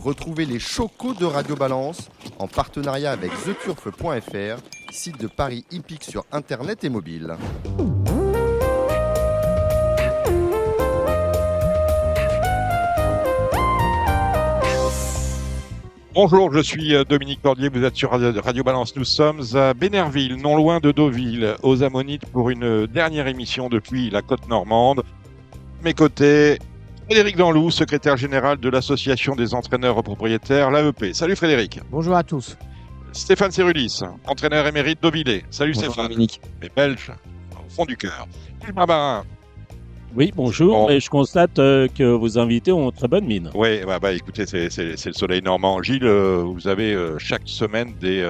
Retrouvez les chocos de Radio Balance en partenariat avec theturf.fr, site de paris hippique sur internet et mobile. Bonjour, je suis Dominique Cordier, vous êtes sur Radio Balance. Nous sommes à Bénerville, non loin de Deauville, aux Ammonites, pour une dernière émission depuis la côte normande. À mes côtés, Frédéric Danlou, secrétaire général de l'Association des entraîneurs propriétaires, l'AEP. Salut Frédéric. Bonjour à tous. Stéphane Cerulis, entraîneur émérite d'Auvillers. Salut Bonjour Stéphane. Dominique. Les Belges, au fond du cœur. Gilles Barbarin. Oui, bonjour, Bon. et je constate que vos invités ont très bonne mine. Oui, écoutez, c'est le soleil normand. Gilles, vous avez chaque semaine des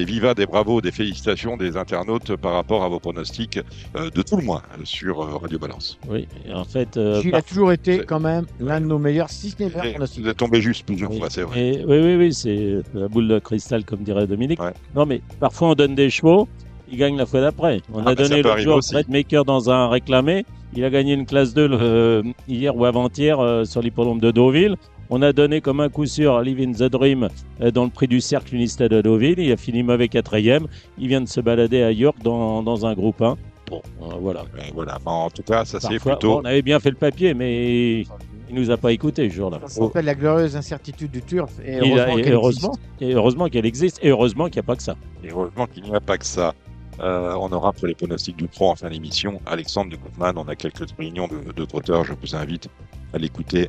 vivas, des bravos, des félicitations des internautes par rapport à vos pronostics de tout le mois sur Radio Balance. Oui, et en fait... Gilles a toujours été c'est- quand même l'un de nos meilleurs, si ce n'est le meilleur Et pronostic. vous êtes tombé juste plusieurs oui, fois, c'est vrai. et- oui, c'est la boule de cristal, comme dirait Dominique. Ouais. Non, mais parfois on donne des chevaux, ils gagnent la fois d'après. On a Ça donné peut l'autre arriver jour aussi. Maker dans un réclamé, il a gagné une classe 2 hier ou avant-hier sur l'hippodrome de Deauville. On a donné comme un coup sûr Live in the Dream dans le prix du cercle Unistat de Deauville. Il a fini mauvais 4e. Il vient de se balader à York dans un groupe 1. Bon, voilà. Voilà. Mais en tout cas, ça c'est Parfois, plutôt. on avait bien fait le papier, mais il nous a pas écouté ce jour-là. Ça s'appelle la glorieuse incertitude du turf. Et Il a- heureusement et qu'elle heureusement, existe. et heureusement qu'elle existe, et heureusement qu'il n'y a pas que ça. Et heureusement qu'il n'y a pas que ça. On aura pour les pronostics du pro en fin d'émission Alexandre de Gutmann. On a quelques réunions de trotteurs. Je vous invite à l'écouter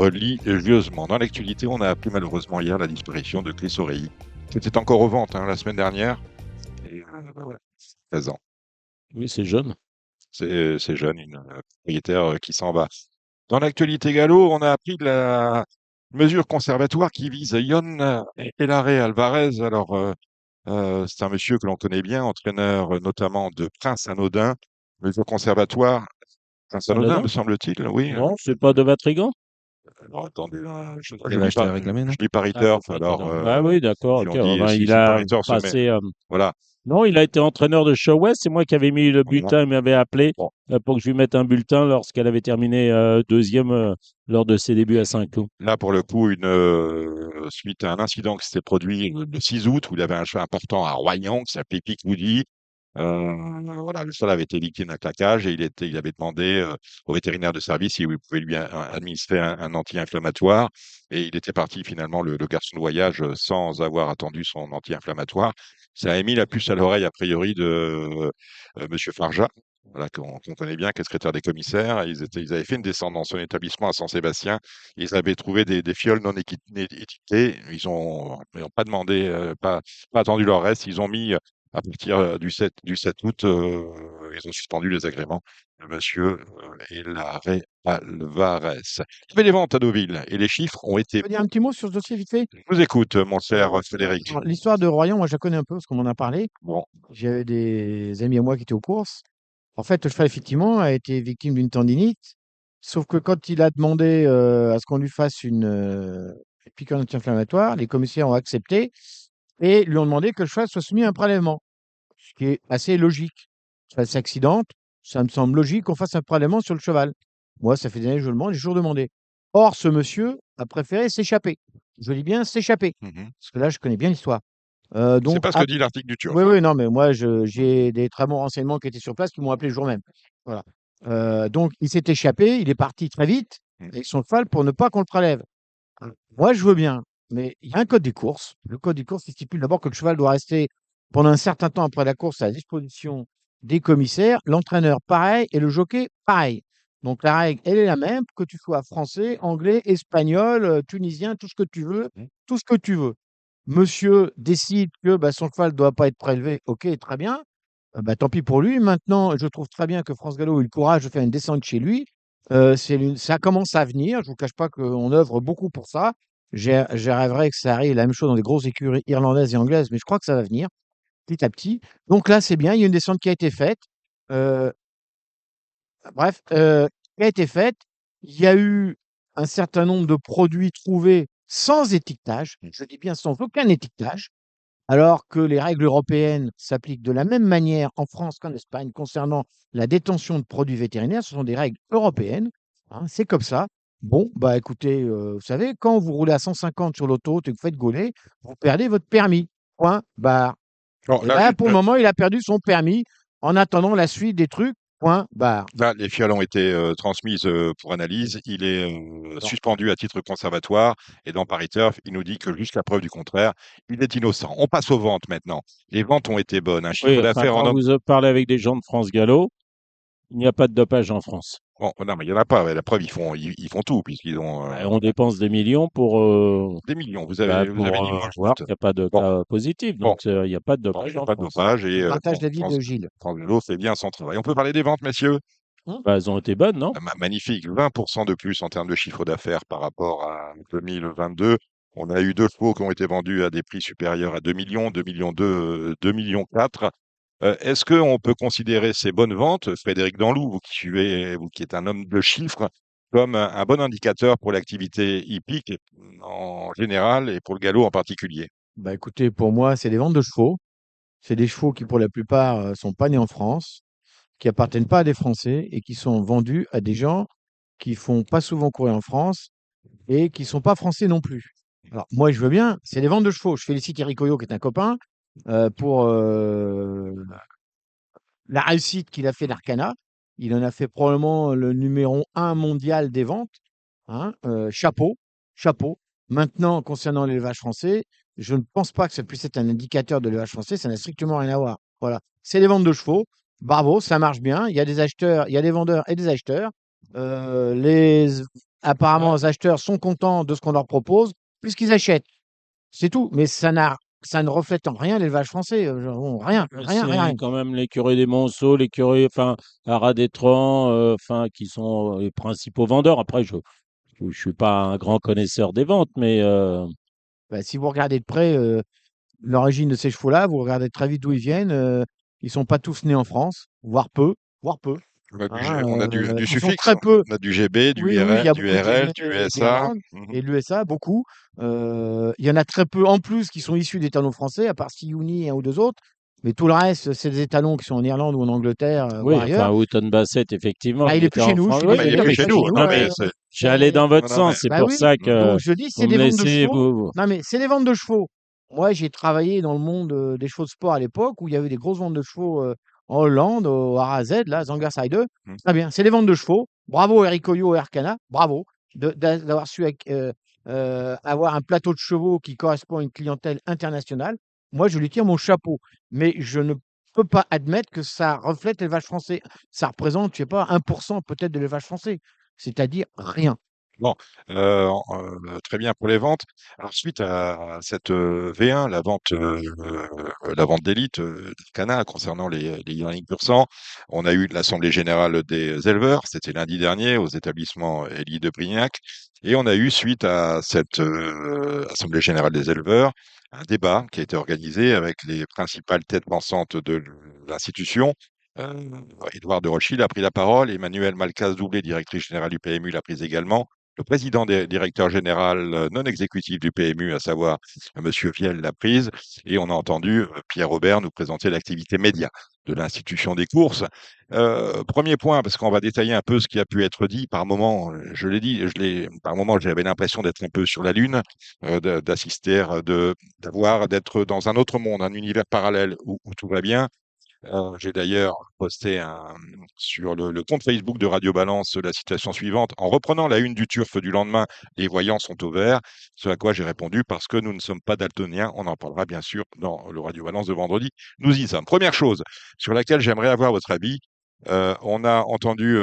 religieusement. Dans l'actualité, on a appris malheureusement hier la disparition de Chris Oreilly. C'était encore aux ventes la semaine dernière. Et voilà, 13 ans. Oui, c'est jeune. C'est jeune, une propriétaire qui s'en va. Dans l'actualité gallo, on a appris de la mesure conservatoire qui vise Yon Elare Alvarez. Alors, c'est un monsieur que l'on connaît bien, entraîneur notamment de Prince Anodin. Mesure conservatoire, Prince Anodin, Anodin me semble-t-il, oui. Non, c'est pas de Vatrigan. Alors, attendez, là, je Il va acheter à réclamer, non? je dis Paris Turf, Ah, alors, pardon. Ah oui, d'accord. si Ok. on dit, Enfin, si il c'est a Paris Turf, passé. voilà. Non, il a été entraîneur de Show West. C'est moi qui avais mis le bulletin. Il m'avait appelé Bon. pour que je lui mette un bulletin lorsqu'elle avait terminé deuxième lors de ses débuts à Saint-Cloud. Là, pour le coup, suite à un incident qui s'était produit le 6 août, où il avait un cheval important à Royan, qui s'appelait Pic Woody. Voilà, le cheval avait été victime d'un claquage et il avait demandé au vétérinaire de service si il pouvait lui administrer un anti-inflammatoire. Et il était parti finalement, le garçon de voyage, sans avoir attendu son anti-inflammatoire. Ça a mis la puce à l'oreille, a priori, de Monsieur Farja. Voilà, qu'on connaît bien, qui est secrétaire des commissaires. Ils avaient fait une descente dans son établissement à Saint-Sébastien. Ils avaient trouvé des fioles non étiquetées. Ils ont pas demandé, pas attendu leur reste. Ils ont mis, à partir du 7 août, ils ont suspendu les agréments de monsieur Elare Alvarez. Il y avait des ventes à Deauville et les chiffres ont été. Je peux dire un petit mot sur ce dossier vite fait. Je vous écoute, mon cher Frédéric. Alors, l'histoire de Royan, moi je la connais un peu parce qu'on m'en a parlé. Bon, J'avais des amis à moi qui étaient aux courses. En fait, le cheval, effectivement, a été victime d'une tendinite. Sauf que quand il a demandé à ce qu'on lui fasse une piqûre anti-inflammatoire, les commissaires ont accepté et lui ont demandé que le cheval soit soumis à un prélèvement. Ce qui est assez logique. Le cheval s'accidente, ça me semble logique qu'on fasse un prélèvement sur le cheval. Moi, ça fait des années que je le demande, j'ai toujours demandé. Or, ce monsieur a préféré s'échapper. Je dis bien s'échapper, mhm. parce que là, je connais bien l'histoire. C'est Donc, pas ce que dit l'article du Turf. oui, oui, non, mais moi, j'ai des très bons renseignements qui étaient sur place qui m'ont appelé le jour même. Voilà. Donc, il s'est échappé, il est parti très vite Mm. avec son cheval pour ne pas qu'on le prélève. Moi, je veux bien, mais il y a un code des courses. Le code des courses il stipule d'abord que le cheval doit rester pendant un certain temps après la course à la disposition des commissaires, l'entraîneur pareil et le jockey pareil. Donc, la règle, elle est la même, que tu sois français, anglais, espagnol, tunisien, tout ce que tu veux, Mm. tout ce que tu veux. Monsieur décide que son cheval ne doit pas être prélevé, ok, très bien. Tant pis pour lui. Maintenant, je trouve très bien que France Gallo ait eu le courage de faire une descente chez lui. Ça commence à venir. Je ne vous cache pas qu'on œuvre beaucoup pour ça. Je rêverais que ça arrive la même chose dans les grosses écuries irlandaises et anglaises, mais je crois que ça va venir petit à petit. Donc là, c'est bien. Il y a une descente qui a été faite. Euh, qui a été faite. Il y a eu un certain nombre de produits trouvés sans étiquetage. Je dis bien sans aucun étiquetage. Alors que les règles européennes s'appliquent de la même manière en France qu'en Espagne concernant la détention de produits vétérinaires, ce sont des règles européennes, hein, c'est comme ça. Bon, bah écoutez, vous savez, quand vous roulez à 150 sur l'autoroute et que vous faites gauler, vous perdez votre permis. Point barre. Bon, Et ben pour le moment, il a perdu son permis en attendant la suite des trucs. Point barre. là, les fioles ont été transmises pour analyse. Il est Non. suspendu à titre conservatoire. Et dans Paris Turf, il nous dit que jusqu'à preuve du contraire, il est innocent. On passe aux ventes maintenant. Les ventes ont été bonnes. Un chiffre Oui, enfin, d'affaires en quand homme. vous parlez avec des gens de France Gallo, il n'y a pas de dopage en France. Bon, non, mais il n'y en a pas. Ouais, la preuve, ils font tout, puisqu'ils ont On dépense des millions des millions. Vous avez pour dit le mois voir juste. qu'il n'y a pas de Bon, cas positifs. bon, Donc, il n'y a pas de bon, il dopage n'y a en pas de France. dopage et Je partage l'avis de Gilles. France Vélo fait bien son travail. On peut parler des ventes, messieurs? Bah, elles ont été bonnes, non? Magnifique, 20% de plus en termes de chiffre d'affaires par rapport à 2022. On a eu 2 chevaux qui ont été vendus à des prix supérieurs à 2 millions, 2 millions 2, 2 millions 4. Est-ce qu'on peut considérer ces bonnes ventes, Frédéric Danlou, vous qui êtes un homme de chiffres, comme un bon indicateur pour l'activité hippique en général et pour le galop en particulier? Bah écoutez, pour moi, c'est des ventes de chevaux. C'est des chevaux qui, pour la plupart, sont pas nés en France, qui appartiennent pas à des Français et qui sont vendus à des gens qui font pas souvent courir en France et qui sont pas français non plus. Alors moi, je veux bien, c'est des ventes de chevaux. Je félicite Eric Coyot, qui est un copain, pour la réussite qu'il a fait d'Arcana. Il en a fait probablement le numéro un mondial des ventes. Hein, chapeau, chapeau. Maintenant, concernant l'élevage français, je ne pense pas que ça puisse être un indicateur de l'élevage français, ça n'a strictement rien à voir. Voilà, c'est les ventes de chevaux. Bravo, ça marche bien. Il y a des acheteurs, il y a des vendeurs et des acheteurs. Les apparemment, les acheteurs sont contents de ce qu'on leur propose puisqu'ils achètent. C'est tout. Mais ça ne reflète en rien l'élevage français. Bon, rien, rien, rien, C'est rien. quand même l'écurie des Monceaux, l'écurie, enfin, Haras d'Étran, enfin, qui sont les principaux vendeurs. Après, je suis pas un grand connaisseur des ventes, mais Bah, si vous regardez de près l'origine de ces chevaux-là, vous regardez très vite d'où ils viennent. Ils sont pas tous nés en France, voire peu, voire peu. Hein, On a du ils sont suffixe, très peu. on a du GB, Oui, oui, il y a du beaucoup de RL, GB du SA. d'Irlande et de l'USA, beaucoup. Il y en a très peu en plus qui sont issus d'étalons français, à part Siouni et un ou deux autres. Mais tout le reste, c'est des étalons qui sont en Irlande ou en Angleterre, voire oui, ailleurs. enfin, Houghton Bassett, effectivement, Ah, il qui est plus était chez en nous, je France. suis Ah, Oui, mais il désolé, est il non, plus est mais chez pas je chez nous. nous. Non, non, mais mais c'est. j'allais dans votre Non, mais. sens. C'est Bah pour oui, ça que donc je dis, c'est vous me des ventes de laissez, chevaux. Non, mais c'est des ventes de chevaux. Moi, j'ai travaillé dans le monde des chevaux de sport à l'époque où il y avait des grosses ventes de chevaux en Hollande, au RAZ, là, Zangersheide. Mmh. Très bien, c'est des ventes de chevaux. Bravo Eric Coyot et Arcana, bravo d'avoir su avoir un plateau de chevaux qui correspond à une clientèle internationale. Moi, je lui tire mon chapeau, mais je ne peux pas admettre que ça reflète l'élevage français. Ça représente, je sais pas, 1% peut-être de l'élevage français, c'est-à-dire rien. Bon, très bien pour les ventes. Alors suite à cette, V1, la vente d'élite, d'Arcana concernant les Yearling Pur Sang, on a eu l'assemblée générale des éleveurs, c'était lundi dernier aux établissements Élie de Brignac et on a eu suite à cette, assemblée générale des éleveurs, un débat qui a été organisé avec les principales têtes pensantes de l'institution. Heu, Édouard de Rothschild a pris la parole, Emmanuelle Malcaz-Doublé, directrice générale du PMU, l'a prise également. Le président directeur général non exécutif du PMU, à savoir Monsieur Viel, l'a prise. Et on a entendu Pierre Robert nous présenter l'activité média de l'institution des courses. Premier point, parce qu'on va détailler un peu ce qui a pu être dit. Par moment, je l'ai dit, par moment, j'avais l'impression d'être un peu sur la Lune, d'assister, d'être dans un autre monde, un univers parallèle où tout va bien. J'ai d'ailleurs posté sur le compte Facebook de Radio Balance la citation suivante. En reprenant la une du Turf du lendemain, les voyants sont au vert. Ce à quoi j'ai répondu parce que nous ne sommes pas daltoniens. On en parlera bien sûr dans le Radio Balance de vendredi. Nous y sommes. Première chose sur laquelle j'aimerais avoir votre avis. On a entendu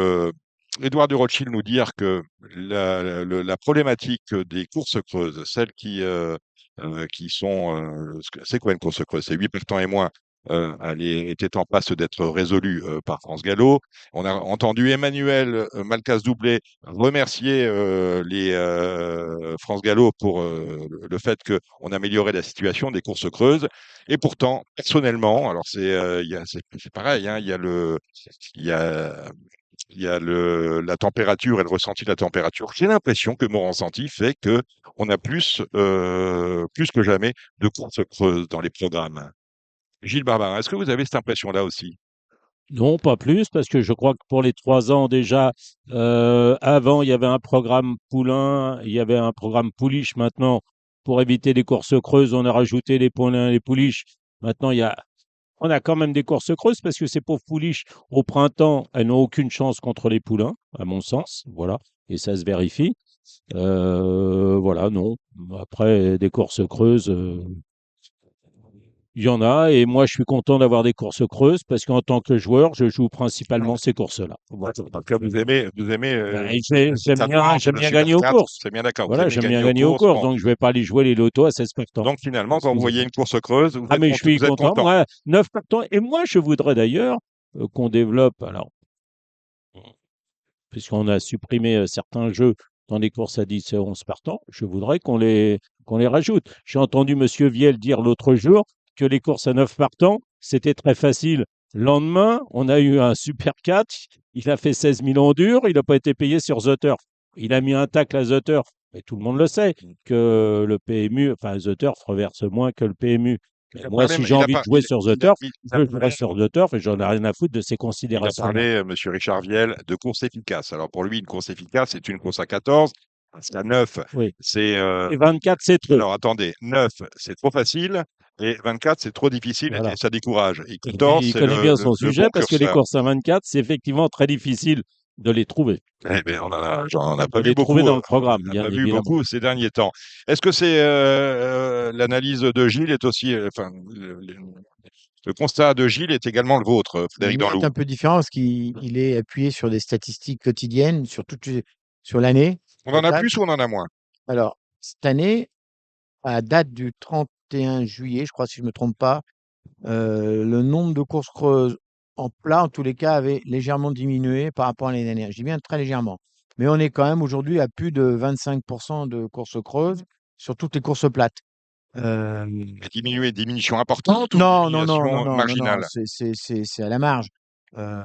Édouard de Rothschild nous dire que la problématique des courses creuses, celles qui sont, c'est quoi une course creuse? C'est 8 partants et moins. Elle était en passe d'être résolue par France Gallo. On a entendu Emmanuel Malcaz-Doublé remercier les France Gallo pour le fait qu'on améliorait la situation des courses creuses. Et pourtant, personnellement, alors c'est pareil, hein, il y a, il y a la température et le ressenti de la température. J'ai l'impression que mon ressenti fait que on a plus que jamais de courses creuses dans les programmes. Gilles Barbarin, est-ce que vous avez cette impression-là aussi? Non, pas plus, parce que je crois que pour les 3 ans déjà, avant, il y avait un programme poulain, il y avait un programme pouliche. Maintenant, pour éviter les courses creuses, on a rajouté les poulains et les pouliches. Maintenant, on a quand même des courses creuses parce que ces pauvres pouliches, au printemps, elles n'ont aucune chance contre les poulains, à mon sens. Voilà. Et ça se vérifie. Voilà, non. Après, des courses creuses, il y en a. Et moi, je suis content d'avoir des courses creuses parce qu'en tant que joueur, je joue principalement ces courses-là. Voilà. En tout cas, vous aimez Ben, cette ambiance j'aime de bien Super gagner aux 4. courses. C'est bien d'accord. Vous Voilà, aimez j'aime bien gagner aux gagner aux courses. courses. Bon. Donc, je vais pas aller jouer les lotos à 16 partants. Donc, finalement, quand vous Excusez-moi. voyez une course creuse, Ah, mais je suis vous êtes content. content. Moi, 9 partants. Et moi, je voudrais d'ailleurs qu'on développe. Alors, puisqu'on a supprimé certains jeux dans les courses à 10 et 11 partants, je voudrais qu'on les rajoute. J'ai entendu Monsieur Viel dire l'autre jour que les courses à 9 partants, c'était très facile. Lendemain, on a eu un super catch, il a fait 16 000 durs, il n'a pas été payé sur The Turf. Il a mis un tacle à The Turf. Mais tout le monde le sait que le PMU, enfin The Turf reverse moins que le PMU. Mais moi, si j'ai envie de jouer sur The Turf, je jouerai sur The Turf et j'en ai rien à foutre de ces Il a considérations-là. parlé, Monsieur Richard Viel, de course efficace. Alors, pour lui, une course efficace, c'est une course à 14. Parce qu'à 9, Oui. c'est. Et 24, c'est trop. Alors, attendez, 9, c'est trop facile. Et 24, c'est trop difficile Voilà. et ça décourage. Et Et 14, il c'est connaît bien son le sujet bon parce que les curseur. courses à 24, c'est effectivement très difficile de les trouver. Eh bien, j'en ai De pas vu les trouver beaucoup, dans le programme, on n'a bien pas vu évidemment. beaucoup ces derniers temps. Est-ce que c'est l'analyse de Gilles est aussi, enfin, le constat de Gilles est également le vôtre, Le Frédéric mien est Danlou? un peu différent parce qu'il est appuyé sur des statistiques quotidiennes sur l'année On en a totale. plus ou on en a moins? Alors, cette année, à date du 31 juillet, je crois, si je ne me trompe pas, le nombre de courses creuses en plat, en tous les cas, avait légèrement diminué par rapport à l'année dernière. Je dis bien très légèrement. Mais on est quand même aujourd'hui à plus de 25% de courses creuses sur toutes les courses plates. Euh, Mais diminution importante ou non, non, non, non, diminution non, non, non, marginale? c'est à la marge. Euh,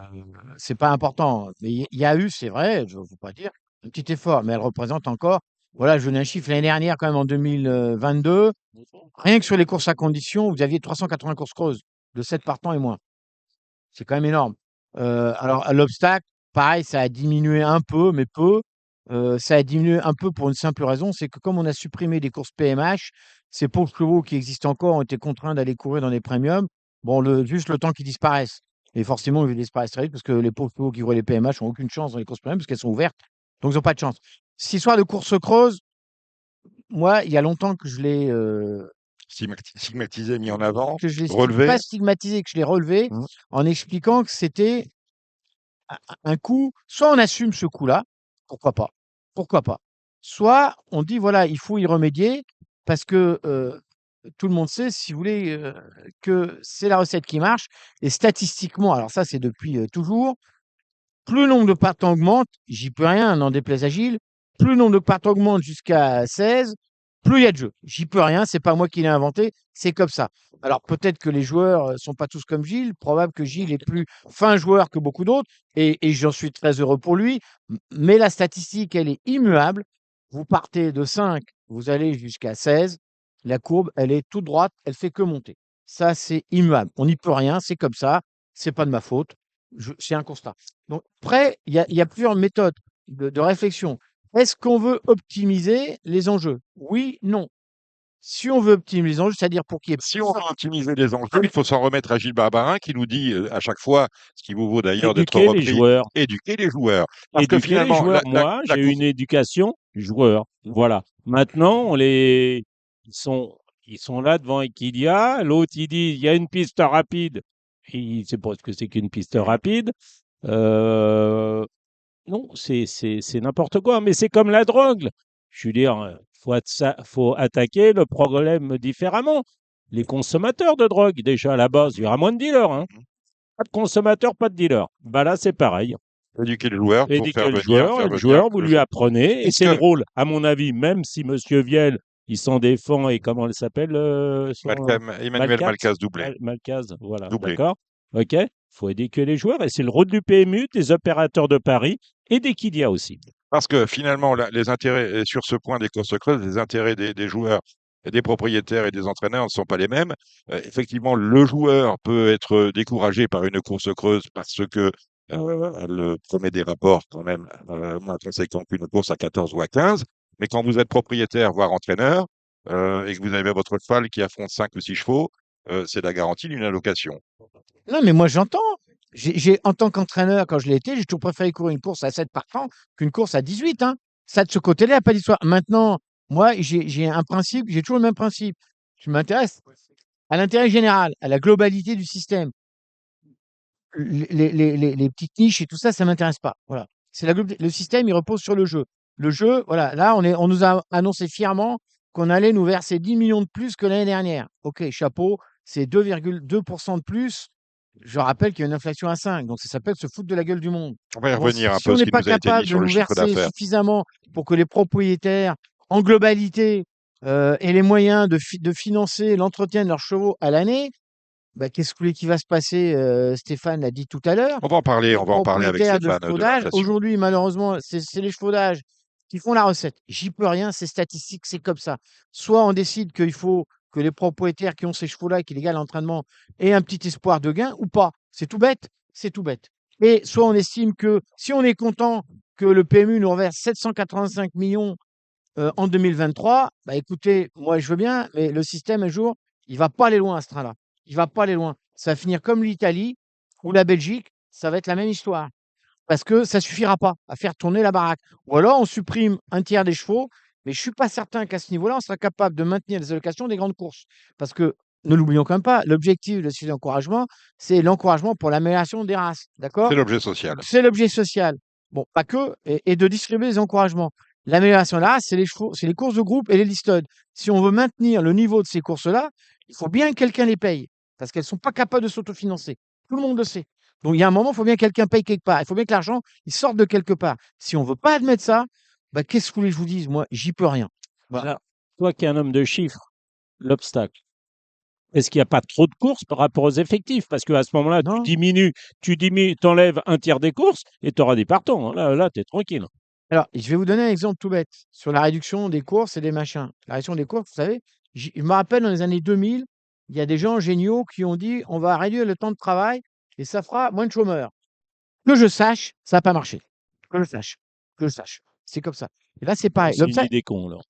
c'est pas important. Mais il y a eu, c'est vrai, je ne veux pas dire, un petit effort, mais elle représente encore. Voilà, je vous donne un chiffre. L'année dernière, quand même, en 2022, rien que sur les courses à condition, vous aviez 380 courses creuses, de 7 partants et moins. C'est quand même énorme. Alors, à l'obstacle, pareil, ça a diminué un peu, mais peu. Ça a diminué un peu pour une simple raison, c'est que comme on a supprimé des courses PMH, ces pauvres chevaux qui existent encore ont été contraints d'aller courir dans les premiums. Bon, juste le temps qu'ils disparaissent. Et forcément, ils disparaissent très vite parce que les pauvres chevaux qui courent les PMH n'ont aucune chance dans les courses premium parce qu'elles sont ouvertes. Donc, ils n'ont pas de chance. Cette histoire de course creuse, moi, il y a longtemps que je l'ai Stigmatisé, mis en avant, que je l'ai relevé. pas stigmatisé, que je l'ai relevé Mmh. en expliquant que c'était un coup, soit on assume ce coup-là, pourquoi pas, pourquoi pas. Soit on dit voilà, il faut y remédier parce que tout le monde sait, si vous voulez, que c'est la recette qui marche. Et statistiquement, alors ça c'est depuis toujours, plus le nombre de partants augmente, j'y peux rien, n'en déplaise à Gilles, plus le nombre de partants augmente jusqu'à 16, plus il y a de jeux. J'y peux rien, c'est pas moi qui l'ai inventé, c'est comme ça. Alors peut-être que les joueurs sont pas tous comme Gilles, probable que Gilles est plus fin joueur que beaucoup d'autres, et j'en suis très heureux pour lui, mais la statistique, elle est immuable. Vous partez de 5, vous allez jusqu'à 16, la courbe, elle est toute droite, elle fait que monter. Ça, c'est immuable. On n'y peut rien, c'est comme ça, c'est pas de ma faute, c'est un constat. Donc, après, il y a plusieurs méthodes de réflexion. Est-ce qu'on veut optimiser les enjeux? Oui, non. Si on veut optimiser les enjeux, c'est-à-dire pour qu'il y ait Si on veut optimiser les enjeux, il faut s'en remettre à Gilles Barbarin qui nous dit à chaque fois, ce qui vous vaut d'ailleurs d'être Éduquer les repris, joueurs. éduquer les joueurs. Parce que Éduquer les finalement, joueurs. Moi, la j'ai eu course, une éducation joueur. Voilà. Maintenant, ils ils sont là devant Equidia. L'autre, il dit, il y a une piste rapide. Il ne sait pas ce que c'est qu'une piste rapide. Euh, non, c'est n'importe quoi. Mais c'est comme la drogue. Je veux dire, faut attaquer le problème différemment. Les consommateurs de drogue, déjà à la base, il y aura moins de dealers, hein. Pas de consommateurs, pas de dealers. Bah là, c'est pareil. éduquer les joueurs pour Éduquer le faire le venir joueur, vous le lui jeu. apprenez, et Est-ce c'est le que rôle, à mon avis, même si Monsieur Viel, il s'en défend, et comment elle s'appelle, Emmanuel Malcaz doublé, Malcaz, voilà, doublé. d'accord? OK? Faut éduquer les joueurs, et c'est le rôle du PMU, des opérateurs de paris, et d'Equidia aussi. Parce que finalement, les intérêts, et sur ce point des courses creuses, les intérêts des joueurs des propriétaires et des entraîneurs ne sont pas les mêmes. Effectivement, le joueur peut être découragé par une course creuse parce que elle promet des rapports quand même moins conséquents qu'une course à 14 ou à 15. Mais quand vous êtes propriétaire, voire entraîneur, et que vous avez votre cheval qui affronte 5 ou 6 chevaux, c'est la garantie d'une allocation. Non, mais moi, j'entends. En tant qu'entraîneur, quand je l'ai été, j'ai toujours préféré courir une course à 7 partants qu'une course à 18, hein. Ça, de ce côté-là, il n'y a pas d'histoire. Maintenant, moi, j'ai un principe, j'ai toujours le même principe. Je m'intéresse à l'intérêt général, à la globalité du système. Les petites niches et tout ça, ça m'intéresse pas. Voilà. Le système, il repose sur le jeu. Le jeu, voilà. Là, on nous a annoncé fièrement qu'on allait nous verser 10 millions de plus que l'année dernière. OK, chapeau, c'est 2,2% de plus. Je rappelle qu'il y a une inflation à 5, donc ça s'appelle se foutre de la gueule du monde. On va y Bon, revenir un si peu on ce n'est qui pas nous a été dit capable de sur le nous chiffre verser d'affaires. suffisamment pour que les propriétaires, en globalité, aient les moyens de financer l'entretien de leurs chevaux à l'année, bah, qu'est-ce que vous voulez qui va se passer? Stéphane l'a dit tout à l'heure. On Les va en parler avec propriétaires de Stéphane de chevaudages, l'inflation. aujourd'hui, malheureusement, c'est les chevaudages qui font la recette. J'y peux rien, c'est statistique, c'est comme ça. Soit on décide qu'il faut que les propriétaires qui ont ces chevaux-là et qui les gardent à l'entraînement aient un petit espoir de gain ou pas. C'est tout bête, c'est tout bête. Et soit on estime que si on est content que le PMU nous reverse 785 millions en 2023, bah écoutez, moi je veux bien, mais le système un jour, il va pas aller loin à ce train-là. Il va pas aller loin. Ça va finir comme l'Italie ou la Belgique, ça va être la même histoire. Parce que ça suffira pas à faire tourner la baraque. Ou alors on supprime un tiers des chevaux, mais je suis pas certain qu'à ce niveau-là, on sera capable de maintenir les allocations des grandes courses. Parce que, ne l'oublions quand même pas, l'objectif de cet encouragement, c'est l'encouragement pour l'amélioration des races. C'est D'accord? l'objet social. C'est l'objet social. Bon, pas que, et de distribuer les encouragements. L'amélioration de la race, c'est les chevaux, c'est les courses de groupe et les listodes. Si on veut maintenir le niveau de ces courses-là, il faut bien que quelqu'un les paye, parce qu'elles sont pas capables de s'autofinancer. Tout le monde le sait. Donc il y a un moment, il faut bien que quelqu'un paye quelque part. Il faut bien que l'argent, il sorte de quelque part. Si on veut pas admettre ça, bah, qu'est-ce que vous voulez que je vous dise? Moi, j'y peux rien. Voilà. Alors, toi qui es un homme de chiffres, l'obstacle, est-ce qu'il n'y a pas trop de courses par rapport aux effectifs? Parce qu'à ce moment-là, Non? tu diminues, t'enlèves un tiers des courses et tu auras des partants, hein. Là, tu es tranquille. Alors, je vais vous donner un exemple tout bête sur la réduction des courses et des machins. La réduction des courses, vous savez, je me rappelle dans les années 2000, il y a des gens géniaux qui ont dit on va réduire le temps de travail et ça fera moins de chômeurs. Que je sache, ça n'a pas marché. Que je sache. Que je sache. C'est comme ça. Et là, c'est Bon, pareil. c'est une L'obstacle, idée con, alors.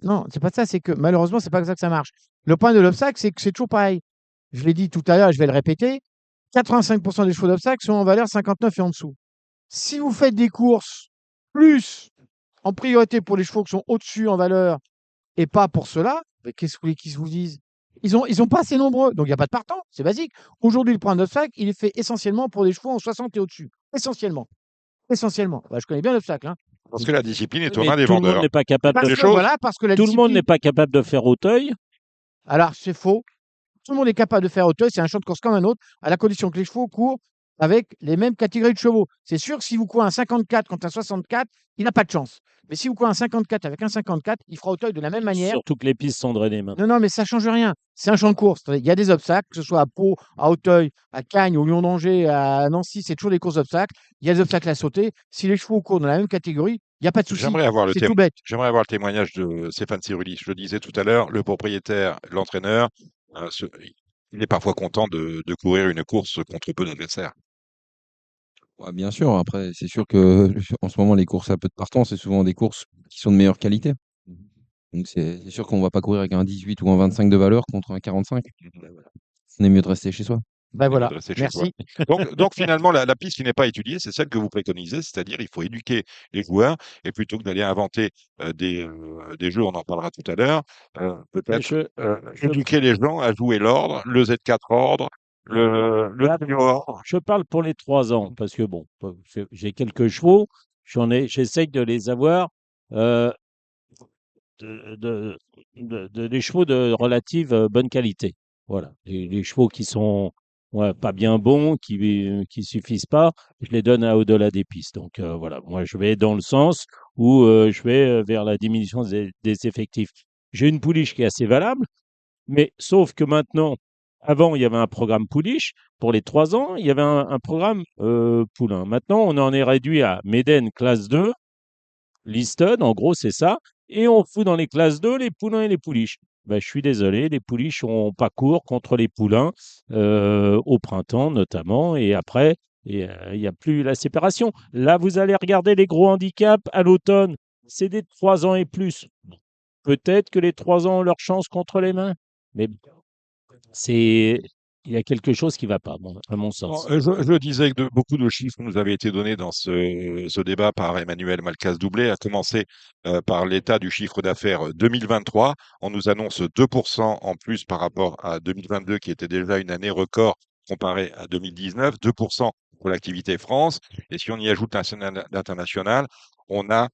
non, c'est pas ça, c'est que malheureusement, c'est pas comme ça que ça marche. Le point de l'obstacle, c'est que c'est toujours pareil. Je l'ai dit tout à l'heure, je vais le répéter. 85% des chevaux d'obstacle sont en valeur 59 et en dessous. Si vous faites des courses plus en priorité pour les chevaux qui sont au-dessus en valeur et pas pour ceux-là, mais qu'est-ce que vous voulez qu'ils vous disent? Ils ont pas assez nombreux, donc il n'y a pas de partant, c'est basique. Aujourd'hui, le point d'obstacle, il est fait essentiellement pour des chevaux en 60 et au-dessus. Essentiellement. Essentiellement. Bah, je connais bien l'obstacle, hein. Parce que la discipline est aux Mais mains des tout le monde vendeurs. n'est pas capable Parce de, Les que, choses, voilà, parce que la tout le monde n'est discipline. pas capable de faire Auteuil. Alors, c'est faux. Tout le monde est capable de faire Auteuil, c'est un champ de course comme un autre, à la condition que les chevaux courent avec les mêmes catégories de chevaux. C'est sûr que si vous courez un 54 contre un 64, il n'a pas de chance. Mais si vous courez un 54 avec un 54, il fera Auteuil de la même manière. Surtout que les pistes sont drainées maintenant. Non, non, mais ça change rien. C'est un champ de course. Il y a des obstacles, que ce soit à Pau, à Auteuil, à Cagnes, au Lyon d'Angers, à Nancy, c'est toujours des courses d'obstacles. Il y a des obstacles à sauter. Si les chevaux courent dans la même catégorie, il n'y a pas de souci. C'est tout bête. J'aimerais avoir le témoignage de Stéphane Sirulis. Je le disais tout à l'heure, le propriétaire, l'entraîneur, il est parfois content de courir une course contre peu d'adversaires. Ouais, bien sûr, après, c'est sûr que en ce moment, les courses à peu de partants, c'est souvent des courses qui sont de meilleure qualité. Donc, c'est sûr qu'on va pas courir avec un 18 ou un 25 de valeur contre un 45. On est mieux de rester chez soi. Ben voilà. Redresser chez soi. Merci. Donc finalement, la piste qui n'est pas étudiée, c'est celle que vous préconisez, c'est-à-dire il faut éduquer les joueurs et plutôt que d'aller inventer des jeux, on en parlera tout à l'heure, peut-être éduquer les gens à jouer l'ordre, le Z4 ordre, le Agneau ordre. Je parle pour les 3 ans, parce que bon, j'ai quelques chevaux, j'essaye de les avoir, euh, des chevaux de relative bonne qualité. Voilà. Les chevaux qui sont pas bien bons, qui suffisent pas, je les donne à au-delà des pistes. Donc voilà, moi je vais dans le sens où je vais vers la diminution des effectifs. J'ai une pouliche qui est assez valable, mais sauf que maintenant, avant, il y avait un programme pouliche. Pour les 3 ans, il y avait un programme poulain. Maintenant, on en est réduit à Méden classe 2, Liston, en gros, c'est ça. Et on fout dans les classes 2 les poulains et les pouliches. Ben, je suis désolé, les pouliches ont pas cours contre les poulains au printemps notamment, et après, il n'y a plus la séparation. Là, vous allez regarder les gros handicaps à l'automne, c'est des 3 ans et plus. Bon, peut-être que les 3 ans ont leur chance contre les mains, mais c'est il y a quelque chose qui va pas, à mon Bon, sens. je disais que beaucoup de chiffres nous avaient été donnés dans ce débat par Emmanuel Malcaz-Doublé, à commencer par l'état du chiffre d'affaires 2023. On nous annonce 2% en plus par rapport à 2022, qui était déjà une année record comparée à 2019, 2% pour l'activité France. Et si on y ajoute l'international, on a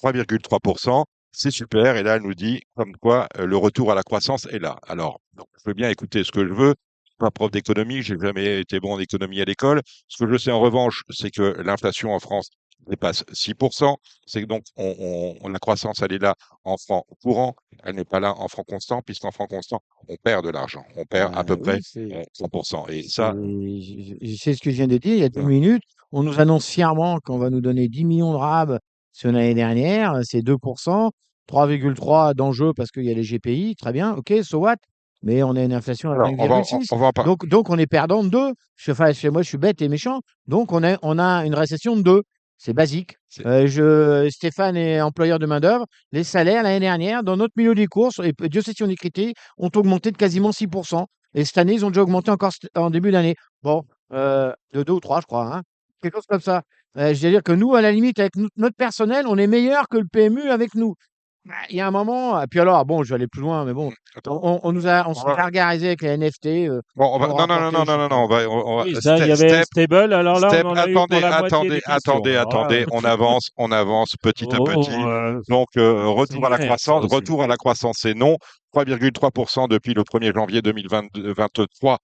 3,3%. C'est super. Et là, elle nous dit comme quoi le retour à la croissance est là. Alors, donc, je veux bien écouter ce que je veux. Pas prof d'économie, j'ai jamais été bon en économie à l'école. Ce que je sais en revanche, c'est que l'inflation en France dépasse 6%. C'est que donc la croissance, elle est là en francs courants, elle n'est pas là en francs constants, puisqu'en francs constants, on perd de l'argent. On perd à peu près Oui, 100%. Et ça, c'est ce que je viens de dire il y a 10 voilà. minutes. On nous annonce fièrement qu'on va nous donner 10 millions de RAB sur l'année dernière, c'est 2%, 3,3 d'enjeu parce qu'il y a les GPI, très bien, ok, so what? Mais on a une inflation à Alors, 5,6. on va en parler. Donc on est perdant de 2. Enfin, chez moi, je suis bête et méchant. Donc on a une récession de 2. C'est basique. Stéphane est employeur de main-d'œuvre. Les salaires l'année dernière, dans notre milieu des courses, et Dieu sait si on est critiqué, ont augmenté de quasiment 6%. Et cette année, ils ont déjà augmenté encore en début d'année. Bon, de 2 ou 3, je crois, hein. Quelque chose comme ça. Je veux dire que nous, à la limite, avec notre personnel, on est meilleur que le PMU avec nous. Bah, il y a un moment, et puis alors, bon, je vais aller plus loin, mais bon, Attends, on on s'est va- gargarisé avec les NFT bon, pour non, non, non, rapporter, non, je non, sais non, pas. non, Oui, ça, il y avait un step, stable, alors là, on en a eu pour attendez, la moitié attendez, des questions. Alors là, on avance petit à petit. oh, Donc, c'est lunaire, ça aussi. retour à la croissance, c'est non. 3,3% depuis le 1er janvier 2023,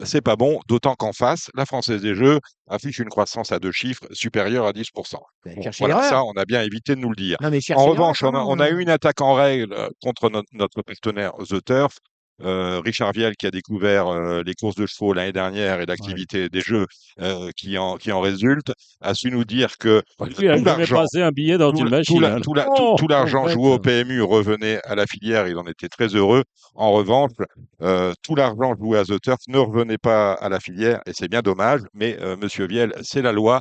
c'est pas bon, d'autant qu'en face, la Française des Jeux affiche une croissance à 2 chiffres supérieure à 10%. Ben, Bon, cherchez voilà, ça, l'erreur. on a bien évité de nous le dire. Non, mais En cherchez l'erreur revanche, quand même. on a eu une attaque en règle contre notre partenaire The Turf. Richard Viel, qui a découvert les courses de chevaux l'année dernière et Ouais. l'activité des jeux qui en résulte, a su nous dire que Lui a tout jamais l'argent, passé un billet dans tout, une l- tout machine, la- hein. tout la- Oh, tout l'argent arrête. joué au PMU revenait à la filière, il en était très heureux. En revanche, tout l'argent joué à The Turf ne revenait pas à la filière, et c'est bien dommage, mais Monsieur Viel, c'est la loi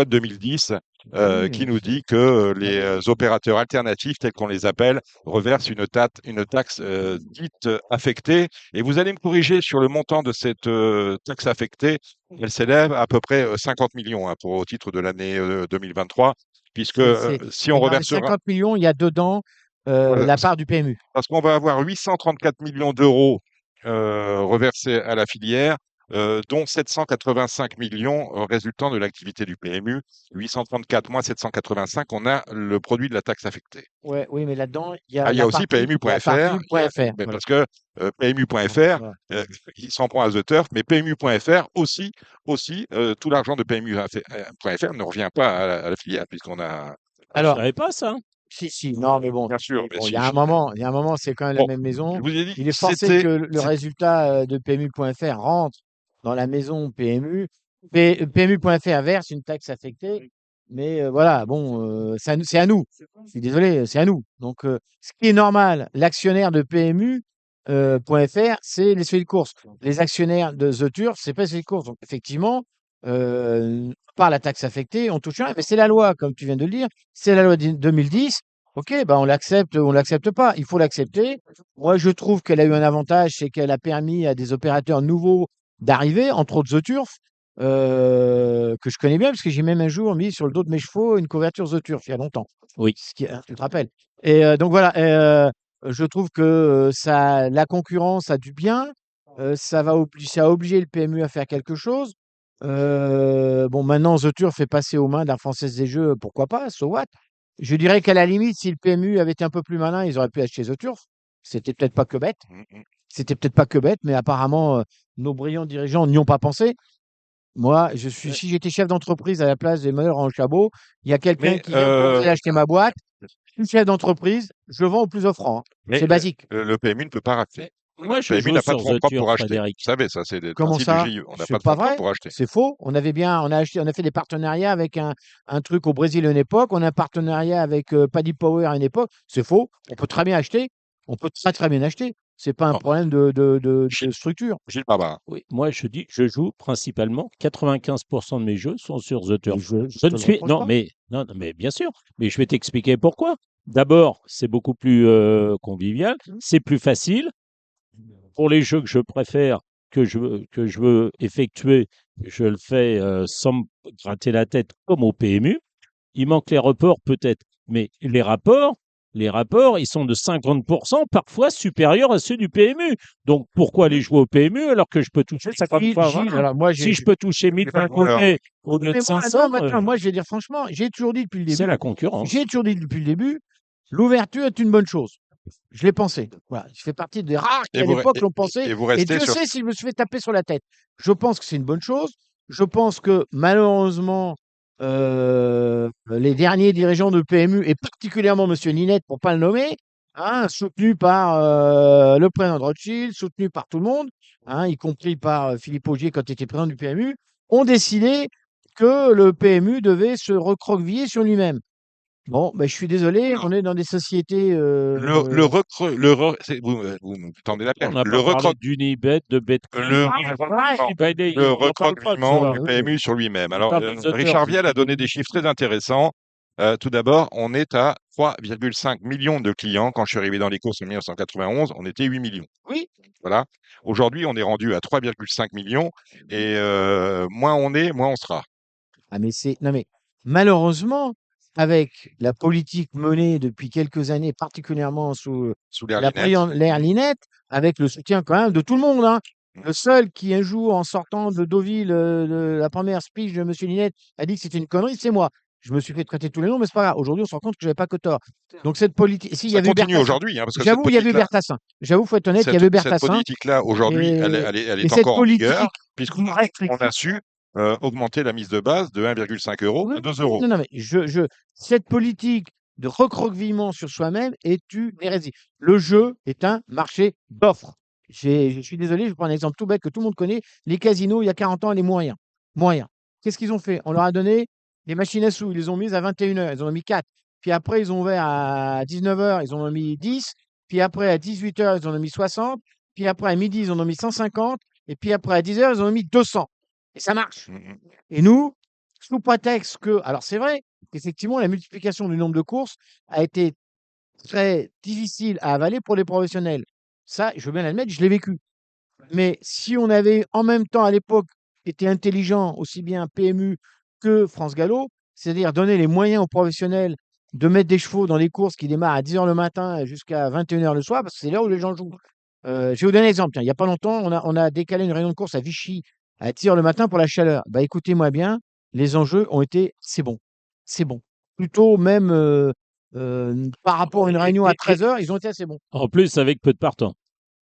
de 2010 Oui, qui nous dit que les opérateurs alternatifs, tels qu'on les appelle, reversent une taxe dite affectée. Et vous allez me corriger sur le montant de cette taxe affectée. Elle s'élève à peu près 50 millions, hein, au titre de l'année 2023, puisque si on Et dans les reversera, 50 millions, il y a dedans voilà, la part du PMU. parce qu'on va avoir 834 millions d'euros reversés à la filière, dont 785 millions résultant de l'activité du PMU. 834 moins 785, on a le produit de la taxe affectée. Ouais, oui, mais là-dedans, il y Ah, a il y a la aussi partie, PMU.fr, .fr. mais Voilà. parce que PMU.fr, Voilà. il s'en prend à The Turf, mais PMU.fr aussi, tout l'argent de PMU.fr ne revient pas à la filière, puisqu'on a. Ah, je Alors, savais pas ça. si, non, mais bon, Bien sûr, mais bon, si. il y a un moment, c'est quand même la Bon, même je maison. vous ai dit, Il est forcé que le résultat de PMU.fr rentre dans la maison PMU. PMU.fr verse une taxe affectée, mais voilà, bon, c'est à nous. Je suis désolé, c'est à nous. Donc, ce qui est normal, l'actionnaire de PMU.fr, c'est les sociétés de course. Les actionnaires de The Turf, c'est pas les sociétés de course. Donc, effectivement, par la taxe affectée, on touche rien. Mais c'est la loi, comme tu viens de le dire. C'est la loi de 2010. Ok, bah on l'accepte ou on l'accepte pas. Il faut l'accepter. Moi, je trouve qu'elle a eu un avantage, c'est qu'elle a permis à des opérateurs nouveaux d'arriver, entre autres The Turf, que je connais bien, parce que j'ai même un jour mis sur le dos de mes chevaux une couverture The Turf, il y a longtemps. Oui. Tu te rappelles. Et donc voilà, je trouve que la concurrence a du bien. Ça a obligé le PMU à faire quelque chose. Bon, maintenant, The Turf fait passer aux mains de la Française des Jeux, pourquoi pas, so what? Je dirais qu'à la limite, si le PMU avait été un peu plus malin, ils auraient pu acheter The Turf. C'était peut-être pas que bête. C'était peut-être pas que bête, mais apparemment, nos brillants dirigeants n'y ont pas pensé. Moi, si j'étais chef d'entreprise à la place d'Emmanuel en Chabot, il y a quelqu'un Mais, qui vient me proposer d'acheter ma boîte. Je suis chef d'entreprise, je vends au plus offrant, hein. mais C'est basique. le PMU ne peut pas racheter. Moi, je Le PMU joue n'a pas de sur fonds The propres pour Turf, acheter. Vous Frédéric. savez, ça, c'est le Comment principe du ça? GIE. On n'a pas C'est de pas fonds propres vrai. pour acheter. C'est faux. On a fait des partenariats avec un truc au Brésil à une époque. On a un partenariat avec Paddy Power à une époque. C'est faux. On peut très bien acheter. On peut très très bien acheter. C'est pas un Non. problème de Gilles, structure. Gilles Barba. Oui, moi je dis, je joue principalement, 95% de mes jeux sont sur The Mais Turf. je Je te ne le suis, reproche non, pas. mais bien sûr, mais je vais t'expliquer pourquoi. D'abord, c'est beaucoup plus convivial, c'est plus facile. Pour les jeux que je préfère, que je veux effectuer, je le fais sans me gratter la tête comme au PMU. Il manque les reports peut-être, mais les rapports, ils sont de 50% parfois supérieurs à ceux du PMU. Donc pourquoi aller jouer au PMU alors que je peux toucher 50 fois Gilles, 20? alors moi, Si je peux toucher 1000 d'un Alors, côté au lieu de mais moi, 500, non, mais attends, moi, je vais dire franchement, j'ai toujours dit depuis le c'est début, la concurrence. j'ai toujours dit depuis le début, l'ouverture est une bonne chose. Je l'ai pensé. Voilà. Je fais partie des rares qui, et à vous, re- l'époque, l'ont pensé. et vous Et restez Dieu sur. sait si je me suis fait taper sur la tête. Je pense que c'est une bonne chose. Je pense que, malheureusement, les derniers dirigeants de PMU, et particulièrement M. Ninette, pour pas le nommer, hein, soutenu par le président de Rothschild, soutenu par tout le monde, hein, y compris par Philippe Augier quand il était président du PMU, ont décidé que le PMU devait se recroqueviller sur lui-même. Bon, ben, je suis désolé, on est dans des sociétés. Vous me tendez la On perche. n'a pas parlé d'Unibet, de Betclic. Le, le On n'en parle pas de recroqueviment cela. du PMU sur lui-même. On Alors, parle de The Richard Turf. Vielle a donné des chiffres très intéressants. Tout d'abord, on est à 3,5 millions de clients. Quand je suis arrivé dans les courses en 1991, on était 8 millions. Oui, Voilà. Aujourd'hui, on est rendu à 3,5 millions et moins on est, moins on sera. ah, mais c'est. Non, mais malheureusement, avec la politique menée depuis quelques années, particulièrement sous Sous l'air la Linette. l'ère Linette, avec le soutien quand même de tout le monde, hein. Le seul qui, un jour, en sortant de Deauville, la première speech de M. Linette, a dit que c'était une connerie, c'est moi. Je me suis fait traiter tous les noms, mais c'est pas grave. Aujourd'hui, on se rend compte que j'avais pas que tort. Donc, cette politique. Si, il y Ça avait continue Bertassin. aujourd'hui, hein, parce que cette J'avoue, il y avait politique-là, Bertassin. J'avoue, faut être honnête, il y avait cette Bertassin. politique-là, aujourd'hui, elle Et est cette encore en vigueur, politique puisqu'on restrictive. a su augmenter la mise de base de 1,5 € Oui, à 2 oui, €. non, non, mais cette politique de recroquevillement sur soi-même est une hérésie. Le jeu est un marché d'offres. Je suis désolé, je prends un exemple tout bête que tout le monde connaît. Les casinos, il y a 40 ans, les moyens. Moyens. Qu'est-ce qu'ils ont fait? On leur a donné des machines à sous. Ils les ont mises à 21 heures. Ils en ont mis 4. Puis après, ils ont ouvert à 19 heures. Ils en ont mis 10. Puis après, à 18 heures, ils en ont mis 60. Puis après, à midi, ils en ont mis 150. Et puis après, à 10 heures, ils en ont mis 200. Et ça marche. Mhm. Et nous, sous prétexte que, alors c'est vrai qu'effectivement, la multiplication du nombre de courses a été très difficile à avaler pour les professionnels. Ça, je veux bien l'admettre, je l'ai vécu. Mais si on avait en même temps à l'époque été intelligent, aussi bien PMU que France Gallo, c'est-à-dire donner les moyens aux professionnels de mettre des chevaux dans les courses qui démarrent à 10 heures le matin jusqu'à 21 heures le soir, parce que c'est là où les gens jouent. Je vais vous donner un exemple. Tiens, il n'y a pas longtemps, on a décalé une réunion de course à Vichy à 10 heures le matin pour la chaleur. Bah, écoutez-moi bien, les enjeux ont été, c'est bon, c'est bon. Plutôt même par rapport à une réunion à 13 heures, ils ont été assez bons. En plus, avec peu de partants.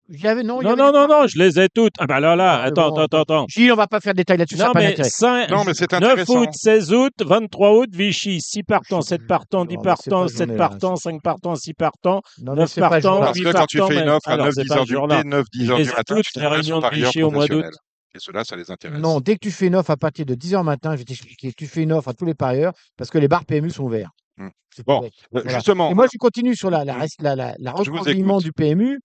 Non, il y Non, avait non, des non, partants. non, je les ai toutes. Ah bah là, Ah, mais attends, bon, attends, attends. Gilles, on va pas faire de détails là-dessus, ça n'a Non, pas mais d'intérêt. 5, Non, mais c'est 9 intéressant. août, 16 août, 23 août, Vichy, 6 partants, 7 partants, 10 Non, mais c'est pas partants, ce 7 journée-là. partants, 5 partants, 6 partants, Non, mais 9 c'est pas ce partants, jour-là. Parce 8 que quand tu partants. fais une offre à Alors, 9, c'est 10 pas heures ce du jour-là. dès 9, 10 Je heures les du ai matin, toutes, tu les t'adresses aux réunions de parieurs Vichy au mois d'août. professionnels. Et ceux-là, ça les intéresse. Non, dès que tu fais une offre à partir de 10 heures matin, je vais t'expliquer, tu fais une offre à tous les parieurs parce que les bars PMU sont ouverts. Mm. C'est tout Bon, bête. Voilà. justement, Et moi, je continue sur la je vous recroquevillement écoute. du PMU.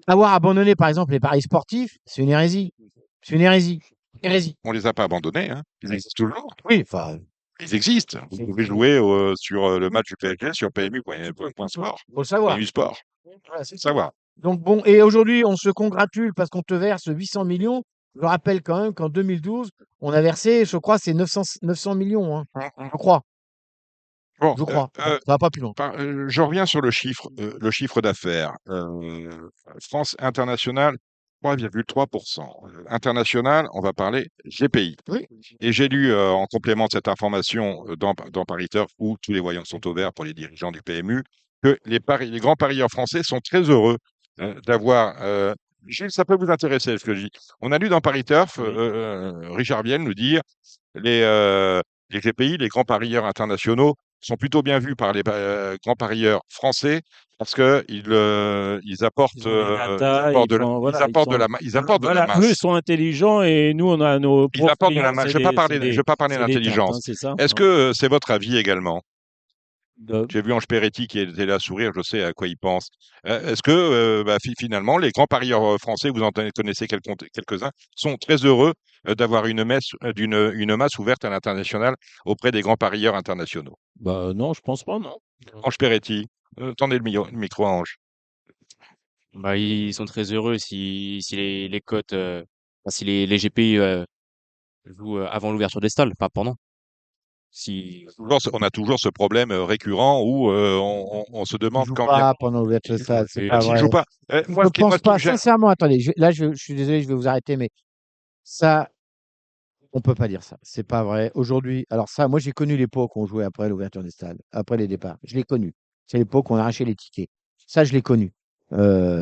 Avoir abandonné, par exemple, les paris sportifs, c'est une hérésie. C'est une hérésie. Hérésie. On les a pas abandonnés, hein. Ils existent toujours. Oui, enfin, Ils existent. Vous pouvez jouer sur le match du PSG sur PMU.sport. faut le savoir. PMU Sport. Voilà, c'est tout. Savoir. Donc bon, et aujourd'hui, on se congratule parce qu'on te verse 800 millions. Je rappelle quand même qu'en 2012, on a versé, je crois, c'est 900 millions, hein. Je crois. Bon, Je crois. Ça va pas plus loin. je reviens sur le chiffre d'affaires. France International, 3,3%. International, on va parler GPI. Oui. Et j'ai lu en complément de cette information dans Paris Turf, où tous les voyants sont au vert pour les dirigeants du PMU, que les grands parieurs français sont très heureux d'avoir. Gilles, ça peut vous intéresser ce que je dis. On a lu dans Paris Turf Richard Vielle nous dire les GPI, les grands parieurs internationaux, sont plutôt bien vus par les grands parieurs français parce que ils apportent, Ils ont des datas, ils apportent de la eux, ils masse. sont intelligents et nous, on a nos Ils apportent de la profils, masse. Je ne vais pas parler c'est des d'intelligence. tartes, hein, c'est ça? Est-ce que c'est votre avis également? J'ai vu Ange Peretti qui était là à sourire, je sais à quoi il pense. Est-ce que finalement, les grands parieurs français, vous en connaissez quelques-uns, sont très heureux d'avoir une masse ouverte à l'international auprès des grands parieurs internationaux? Bah non, je pense pas, non. Ange Peretti, tendez le micro à Ange. Bah, ils sont très heureux si les cotes, si les GPI jouent avant l'ouverture des stalles, pas pendant. Si, On a toujours ce problème récurrent où on se Ils demande jouent quand vient. pas pendant l'ouverture de stade, c'est et pas S'il vrai. joue pas. Je pense Moi, ce qui me pas, gêne. sincèrement, attendez, je suis désolé, je vais vous arrêter, mais ça, on peut pas dire ça. C'est pas vrai. Aujourd'hui, alors ça, moi j'ai connu l'époque où on jouait après l'ouverture des stades, après les départs. Je l'ai connu. C'est l'époque où on arrachait les tickets. Ça, je l'ai connu.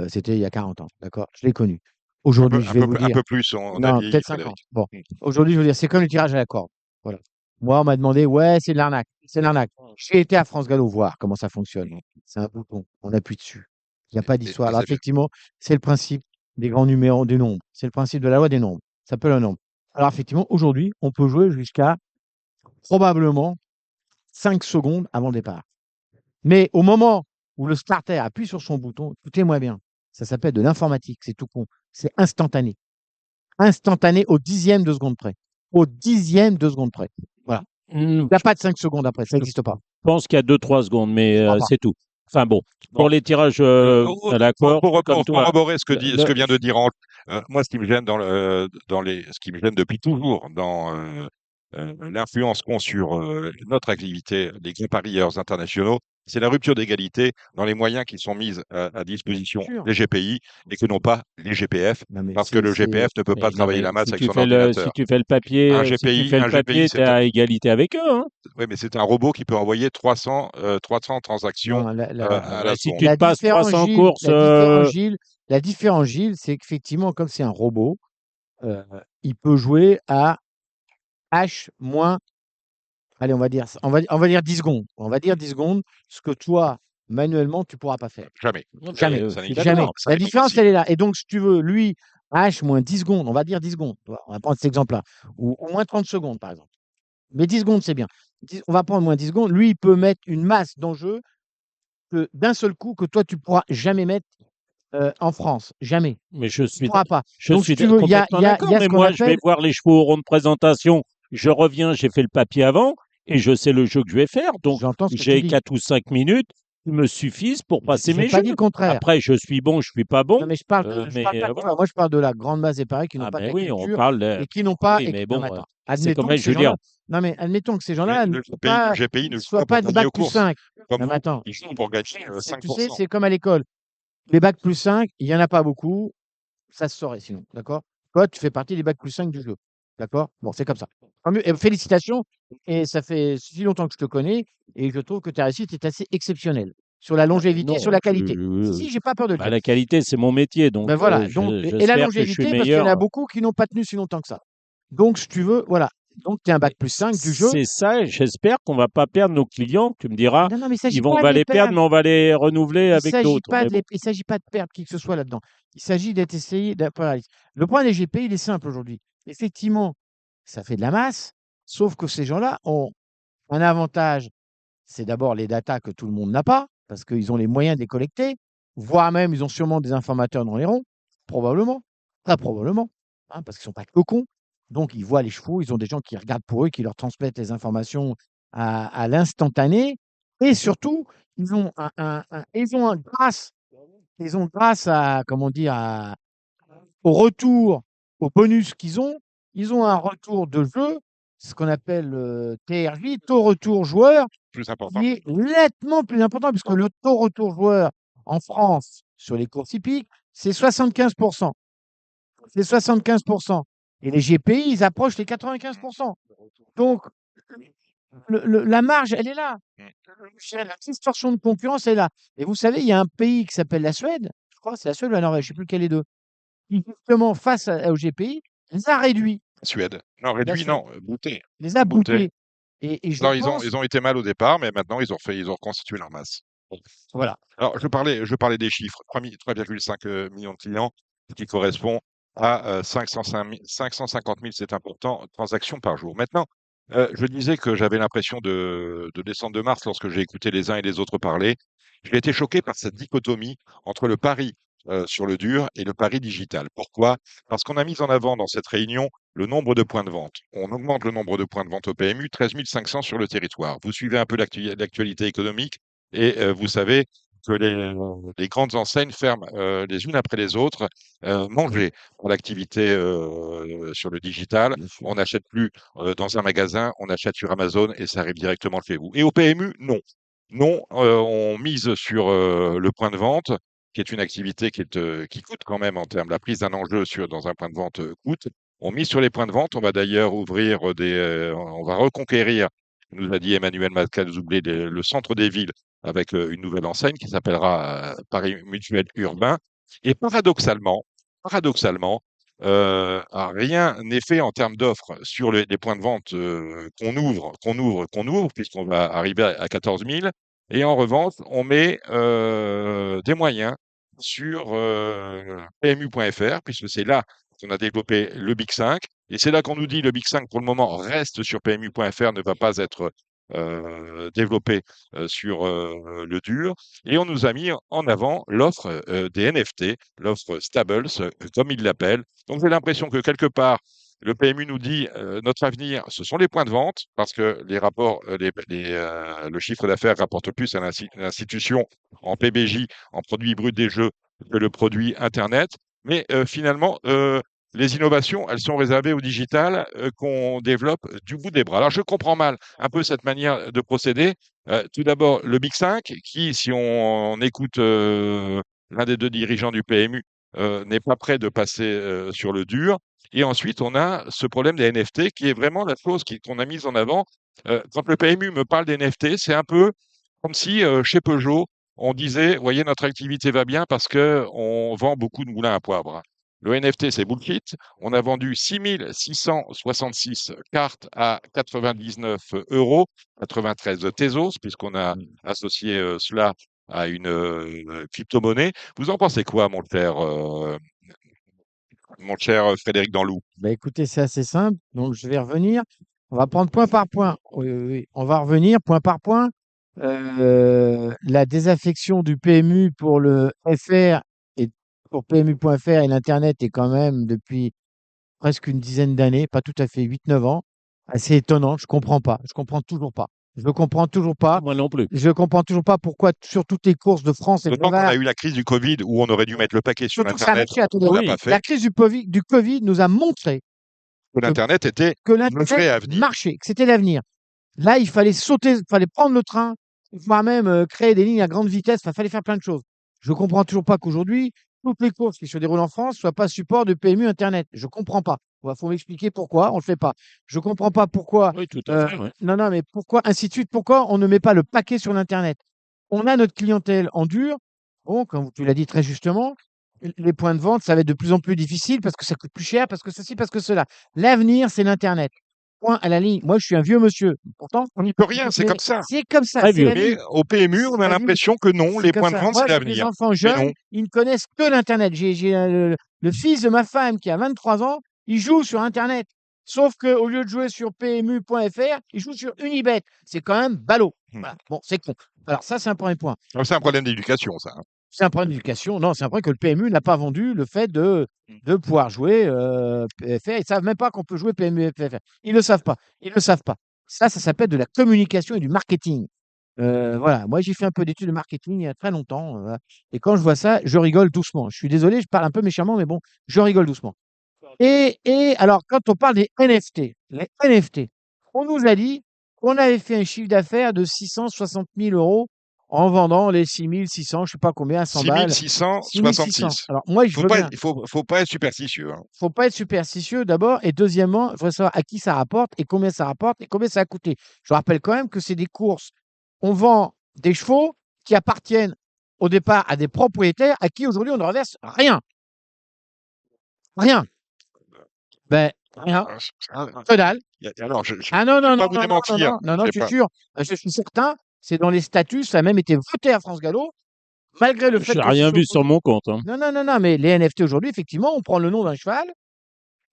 C'était il y a 40 ans, d'accord? Je l'ai connu. Aujourd'hui, je vais vous Un dire, peu plus, on a non, vieilli, peut-être 5 ans. Frédéric. Bon, aujourd'hui, je veux dire, c'est comme le tirage à la corde. Voilà. Moi, on m'a demandé, ouais, c'est de l'arnaque. C'est de l'arnaque. J'ai été à France Gallo voir comment ça fonctionne. C'est un bouton. On appuie dessus. Il n'y a pas d'histoire. Alors, C'est bien. effectivement, c'est le principe des grands numéros, des nombres. C'est le principe de la loi des nombres. Ça peut le nombre. Alors, effectivement, aujourd'hui, on peut jouer jusqu'à probablement 5 secondes avant le départ. Mais au moment où le starter appuie sur son bouton, écoutez-moi bien, ça s'appelle de l'informatique. C'est tout con. C'est instantané. Instantané au dixième de seconde près. Au dixième de seconde près. Voilà. Il n'y a pas de 5 secondes après. Ça n'existe pas. Je pense qu'il y a 2-3 secondes, mais Je crois pas. c'est tout. Enfin bon, Bon. pour les tirages à la Pour corde, comme toi, corroborer ce que vient de le- dire Ange, moi, ce qui me gêne ce qui me gêne depuis toujours dans l'influence qu'ont sur notre activité les grands parieurs internationaux, c'est la rupture d'égalité dans les moyens qui sont mis à disposition Sûr. des GPI et que n'ont pas les GPF, Non, mais parce que le GPF ne peut mais pas non, travailler mais la masse si avec tu son fais ordinateur. si tu fais le papier, Un si tu GPI, fais le papier, c'est t'es à égalité avec eux, hein. oui, mais c'est un robot qui peut envoyer 300 transactions Non, à la Si seconde. tu te passes 300 courses, la différence, Gilles, c'est qu'effectivement, comme c'est un robot, euh, il peut jouer à H moins, allez, on va dire 10 secondes. On va dire 10 secondes, ce que toi, manuellement, tu pourras pas faire. Jamais. Jamais. Ça je suis n'existe Jamais. d'accord. pas. Ça La n'est pas différence, possible. elle est là. Et donc, si tu veux, lui, à H moins 10 secondes, on va dire 10 secondes. On va prendre cet exemple-là. Ou moins 30 secondes, par exemple. Mais 10 secondes, c'est bien. On va prendre moins 10 secondes. Lui, il peut mettre une masse d'enjeu d'un seul coup que toi, tu pourras jamais mettre en France. Jamais. Mais je Tu suis, pourras pas. je Donc, suis si tu veux, complètement d'accord. il y a ce Mais qu'on moi, je vais appelle. voir les chevaux au rond de présentation. Je reviens, j'ai fait le papier avant et je sais le jeu que je vais faire. Donc, J'entends ce que tu j'ai dis. 4 ou 5 minutes qui me suffisent pour passer J'ai mes pas jeux. dit le contraire. Après, je suis bon, je suis pas bon. Non, mais je parle, je Mais parle pas de voilà. contraire. Moi, je parle de la grande masse des paris qui n'ont Ah pas ben ta oui, on culture parle de... et qui n'ont pas. Oui, mais Non, bon, mais attends. c'est Admettons comme que je ces veux dire, gens-là. Non, mais admettons que ces gens-là ne Le GPI ne joue soient pas pas pour de gagner bac aux plus courses. 5. Comme Non, mais vous, attends. ils jouent pour gagner Tu sais, 5%. c'est comme à l'école. Les bacs plus 5, il n'y en a pas beaucoup. Ça se saurait sinon. D'accord? Toi, tu fais partie des bacs plus 5 du jeu. D'accord? Bon, c'est comme ça. Tant mieux. Et félicitations. Et ça fait si longtemps que je te connais et je trouve que ta réussite est assez exceptionnelle sur la longévité et sur non, la qualité. Si, j'ai pas peur de le bah, dire. la qualité, c'est mon métier. Ben Donc, voilà. Donc, et la j'espère que je suis longévité, parce qu'il y en a meilleur. beaucoup qui n'ont pas tenu si longtemps que ça. Donc, si tu veux, voilà. Donc, tu es un bac plus 5 du jeu. C'est ça, et j'espère qu'on va pas perdre nos clients. Tu me diras, Non, non, mais il s'agit on pas va de les les perdre, perdre. mais on va les renouveler Il avec s'agit d'autres. pas Mais de il s'agit pas de perdre qui que ce soit là-dedans. Il s'agit d'être essayé. Voilà. Le point des GP, il est simple aujourd'hui. Effectivement, ça fait de la masse, sauf que ces gens-là ont un avantage. C'est d'abord les datas que tout le monde n'a pas, parce qu'ils ont les moyens de les collecter, voire même ils ont sûrement des informateurs dans les ronds, probablement, très probablement, hein, parce qu'ils ne sont pas que cons. Donc ils voient les chevaux, ils ont des gens qui regardent pour eux, qui leur transmettent les informations à l'instantané, et surtout, ils ont grâce à, comment dire, au retour, au bonus qu'ils ont, ils ont un retour de jeu, ce qu'on appelle TRJ, taux retour joueur, Plus important. qui est nettement plus important, puisque le taux retour joueur en France, sur les courses hippiques, c'est 75%. C'est 75%. Et les GPI, ils approchent les 95%. Donc, la marge, elle est là. La distorsion de concurrence est là. Et vous savez, il y a un pays qui s'appelle la Suède, je crois, c'est la Suède ou la Norvège, je ne sais plus lequel des deux, qui justement, face au GPI, les a réduits. Suède. Non, La réduit, Suède. non, bouté. Les a Bouté. boutés. Et je Alors, pense, ils ont été mal au départ, mais maintenant, ils ont reconstitué leur masse. voilà. Alors, je parlais des chiffres. 3,5 millions de clients, ce qui correspond à 550 000, c'est important, transactions par jour. Maintenant, Je disais que j'avais l'impression de descendre de Mars lorsque j'ai écouté les uns et les autres parler. J'ai été choqué par cette dichotomie entre le pari sur le dur et le pari digital. Pourquoi? Parce qu'on a mis en avant dans cette réunion le nombre de points de vente. On augmente le nombre de points de vente au PMU, 13 500 sur le territoire. Vous suivez un peu l'actualité économique et vous savez que les grandes enseignes ferment les unes après les autres. Manger pour l'activité sur le digital. Bien sûr. On n'achète plus dans un magasin, on achète sur Amazon et ça arrive directement chez vous. Et au PMU, non. Non, on mise sur le point de vente, qui est une activité qui coûte quand même en termes, la prise d'un enjeu dans un point de vente coûte. On mise sur les points de vente. On va d'ailleurs ouvrir on va reconquérir, nous a dit Emmanuel Macalzoublé, le centre des villes avec une nouvelle enseigne qui s'appellera Paris Mutuel Urbain. Et paradoxalement, rien n'est fait en termes d'offres sur les points de vente qu'on ouvre, puisqu'on va arriver à 14 000. Et en revanche, on met des moyens sur PMU.fr, puisque c'est là qu'on a développé le Big 5. Et c'est là qu'on nous dit le Big 5, pour le moment, reste sur PMU.fr, ne va pas être développé sur le dur. Et on nous a mis en avant l'offre des NFT, l'offre Stables, comme ils l'appellent. Donc j'ai l'impression que quelque part, le PMU nous dit notre avenir, ce sont les points de vente, parce que les rapports, le chiffre d'affaires rapporte plus à l'institution en PBJ, en produit brut des jeux, que le produit Internet. Mais finalement, les innovations, elles sont réservées au digital qu'on développe du bout des bras. Alors je comprends mal un peu cette manière de procéder. Tout d'abord, le Big 5, qui, si on écoute l'un des deux dirigeants du PMU, n'est pas prêt de passer sur le dur. Et ensuite, on a ce problème des NFT qui est vraiment la chose qu'on a mise en avant. Quand le PMU me parle des NFT, c'est un peu comme si chez Peugeot, on disait, voyez, notre activité va bien parce qu'on vend beaucoup de moulins à poivre. Le NFT, c'est bullshit. On a vendu 6 666 cartes à 99 euros, 93 Tezos, puisqu'on a associé cela à une crypto-monnaie. Vous en pensez quoi, mon cher Frédéric Danlou? Bah, écoutez, c'est assez simple. Donc, je vais revenir. On va prendre point par point. Oui, oui, oui. On va revenir point par point. La désaffection du PMU pour le FR et pour PMU.fr et l'Internet est quand même depuis presque une dizaine d'années, pas tout à fait 8, 9 ans, assez étonnant. Je comprends pas. Je comprends toujours pas. Je comprends toujours pas. Moi non plus. Je comprends toujours pas pourquoi sur toutes les courses de France et de D'autant qu'on Navarre, a eu la crise du Covid où on aurait dû mettre le paquet sur surtout que ça a l'Internet, marché. Attendez, on l'a Oui. pas fait, la crise du Covid nous a montré que l'Internet était que le vrai l'Internet avenir. marchait, que c'était l'avenir. Là, il fallait sauter, il fallait prendre le train, voire même créer des lignes à grande vitesse. Enfin, il fallait faire plein de choses. Je comprends toujours pas qu'aujourd'hui, toutes les courses qui se déroulent en France soient pas support de PMU Internet. Je comprends pas. Il faut m'expliquer pourquoi on le fait pas. Je comprends pas pourquoi. Oui, tout à fait. Ouais. Non, non, mais pourquoi, ainsi de suite, pourquoi on ne met pas le paquet sur l'Internet? On a notre clientèle en dur. Bon, comme tu l'as dit très justement, les points de vente, ça va être de plus en plus difficile parce que ça coûte plus cher, parce que ceci, parce que cela. L'avenir, c'est l'Internet. Point à la ligne. Moi, je suis un vieux monsieur. Pourtant, On n'y peut rien, c'est mais comme ça. c'est comme ça, Très c'est la vieux. vie. Mais au PMU, on a C'est la vie. l'impression que non, C'est les comme points de ça. vente, Moi, c'est j'ai des l'avenir. enfants Mais jeunes, non. ils ne connaissent que l'Internet. J'ai le fils de ma femme qui a 23 ans, il joue sur Internet. Sauf qu'au lieu de jouer sur PMU.fr, il joue sur Unibet. C'est quand même ballot. Voilà. Bon, c'est con. Alors, ça, c'est un premier point. C'est un problème d'éducation, ça. C'est un problème d'éducation. Non, c'est un problème que le PMU n'a pas vendu le fait de pouvoir jouer PFR. Ils ne savent même pas qu'on peut jouer PMU et PFR. Ils ne le savent pas. Ils ne le savent pas. Ça s'appelle de la communication et du marketing. Voilà. Moi, j'ai fait un peu d'études de marketing il y a très longtemps. Voilà. Et quand je vois ça, je rigole doucement. Je suis désolé, je parle un peu méchamment, mais bon, je rigole doucement. Et alors, quand on parle des NFT, les NFT, on nous a dit qu'on avait fait un chiffre d'affaires de 660 000 euros en vendant les 6 600, je ne sais pas combien, 100 balles. 6 600. 6666. Alors, moi, je veux bien. Faut pas être superstitieux. Hein. Faut pas être superstitieux d'abord. Et deuxièmement, il faudrait savoir à qui ça rapporte et combien ça rapporte et combien ça a coûté. Je rappelle quand même que c'est des courses. On vend des chevaux qui appartiennent au départ à des propriétaires à qui aujourd'hui on ne reverse rien. Rien. Ben, rien. Que dalle. Alors, je Ah non, non, pas non, vous non, non, non, démentir. non, non, J'ai je suis pas- sûr. Je suis certain. C'est dans les statuts, ça a même été voté à France Gallo, malgré le fait Je n'ai que ce rien soit vu sur mon compte. Hein. Non, non, non, non, mais les NFT aujourd'hui, effectivement, on prend le nom d'un cheval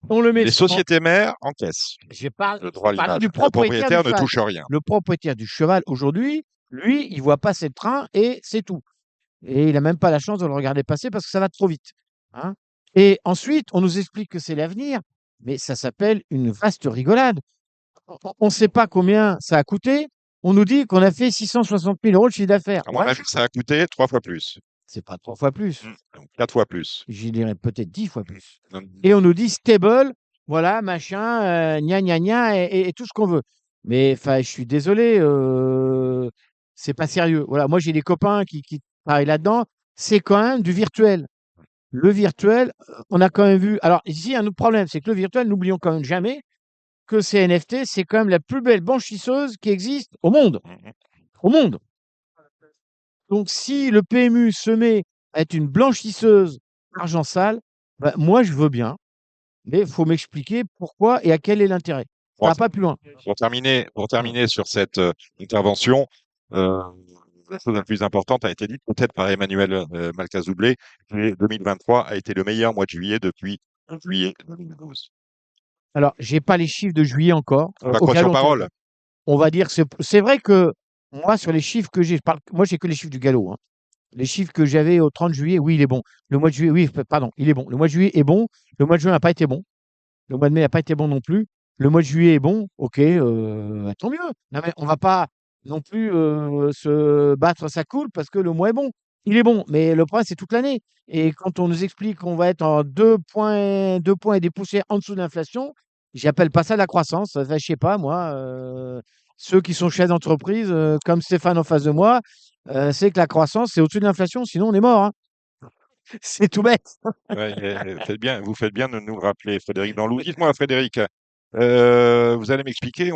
On le met Les sur- en- sociétés mères encaissent Je parle, le droit à je parle l'image. du Le propriétaire du propriétaire ne cheval. touche rien. Le propriétaire du cheval, aujourd'hui, lui, il voit passer le train et c'est tout. Et il n'a même pas la chance de le regarder passer parce que ça va trop vite. Hein. Et ensuite, on nous explique que c'est l'avenir, mais ça s'appelle une vaste rigolade. On ne sait pas combien ça a coûté. On nous dit qu'on a fait 660 000 euros de chiffre d'affaires. À mon Ouais, avis, ça a coûté 3 fois plus. c'est pas 3 fois plus. Donc 4 fois plus. J'y dirais peut-être 10 fois plus. Non, Et on nous dit stable, voilà, machin, gna gna gna, et tout ce qu'on veut. Mais enfin, je suis désolé, c'est pas sérieux. Voilà, moi j'ai des copains qui travaillent là-dedans. C'est quand même du virtuel. Le virtuel, on a quand même vu. Alors ici, un autre problème, c'est que le virtuel, n'oublions quand même jamais que ces NFT, c'est quand même la plus belle blanchisseuse qui existe au monde. Mhm. Au monde. Donc, si le PMU se met à être une blanchisseuse d'argent sale, bah, moi je veux bien, mais il faut m'expliquer pourquoi et à quel est l'intérêt. Ça Bon, va pas plus loin. pour terminer sur cette intervention, euh, la chose la plus importante a été dite peut-être par Emmanuel Malcazoublé. Juillet 2023 a été le meilleur mois de juillet depuis juillet 2012. Alors, j'ai pas les chiffres de juillet encore. On va Au croire sur galop, en tous les parole. cas. On va dire que c'est vrai que moi, sur les chiffres que j'ai, moi j'ai que les chiffres du galop. Hein. Les chiffres que j'avais au 30 juillet, oui, il est bon. Le mois de juillet, oui, pardon, il est bon. Le mois de juillet est bon. Le mois de juin n'a pas été bon. Le mois de mai n'a pas été bon non plus. Le mois de juillet est bon. Ok, tant mieux. Non, mais on va pas non plus se battre sa coule parce que le mois est bon. Il est bon, mais le problème, c'est toute l'année. Et quand on nous explique qu'on va être en 2 points et des poussières en dessous de l'inflation, j'appelle pas ça la croissance. Enfin, je sais pas, moi, ceux qui sont chefs d'entreprise, comme Stéphane en face de moi, c'est que la croissance, c'est au-dessus de l'inflation, sinon on est mort. Hein. C'est tout bête. Ouais, vous faites bien de nous rappeler, Frédéric Danlou. Dites-moi, Frédéric, vous allez m'expliquer,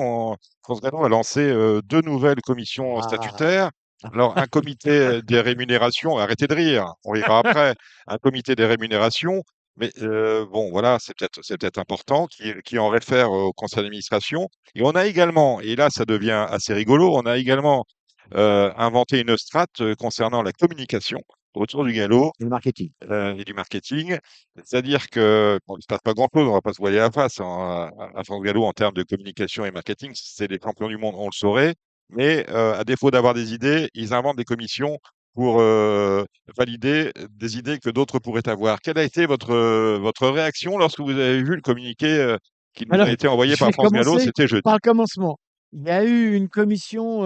France Gallo a lancé 2 nouvelles commissions Ah. statutaires. Alors, un comité des rémunérations, arrêtez de rire, on rira après, un comité des rémunérations, mais bon, voilà, c'est peut-être important, qui en réfère au conseil d'administration. Et on a également, et là, ça devient assez rigolo, on a également inventé une strate concernant la communication autour du galop C'est le marketing. et du marketing. C'est-à-dire que bon, il ne se passe pas grand-chose, on va pas se voiler la face à France Gallo en termes de communication et marketing. C'est les champions du monde, on le saurait. Mais à défaut d'avoir des idées, ils inventent des commissions pour valider des idées que d'autres pourraient avoir. Quelle a été votre réaction lorsque vous avez vu le communiqué qui nous Alors, a été envoyé je par vais France Gallo? commencer C'était jeudi, par le commencement. Il y a eu une commission,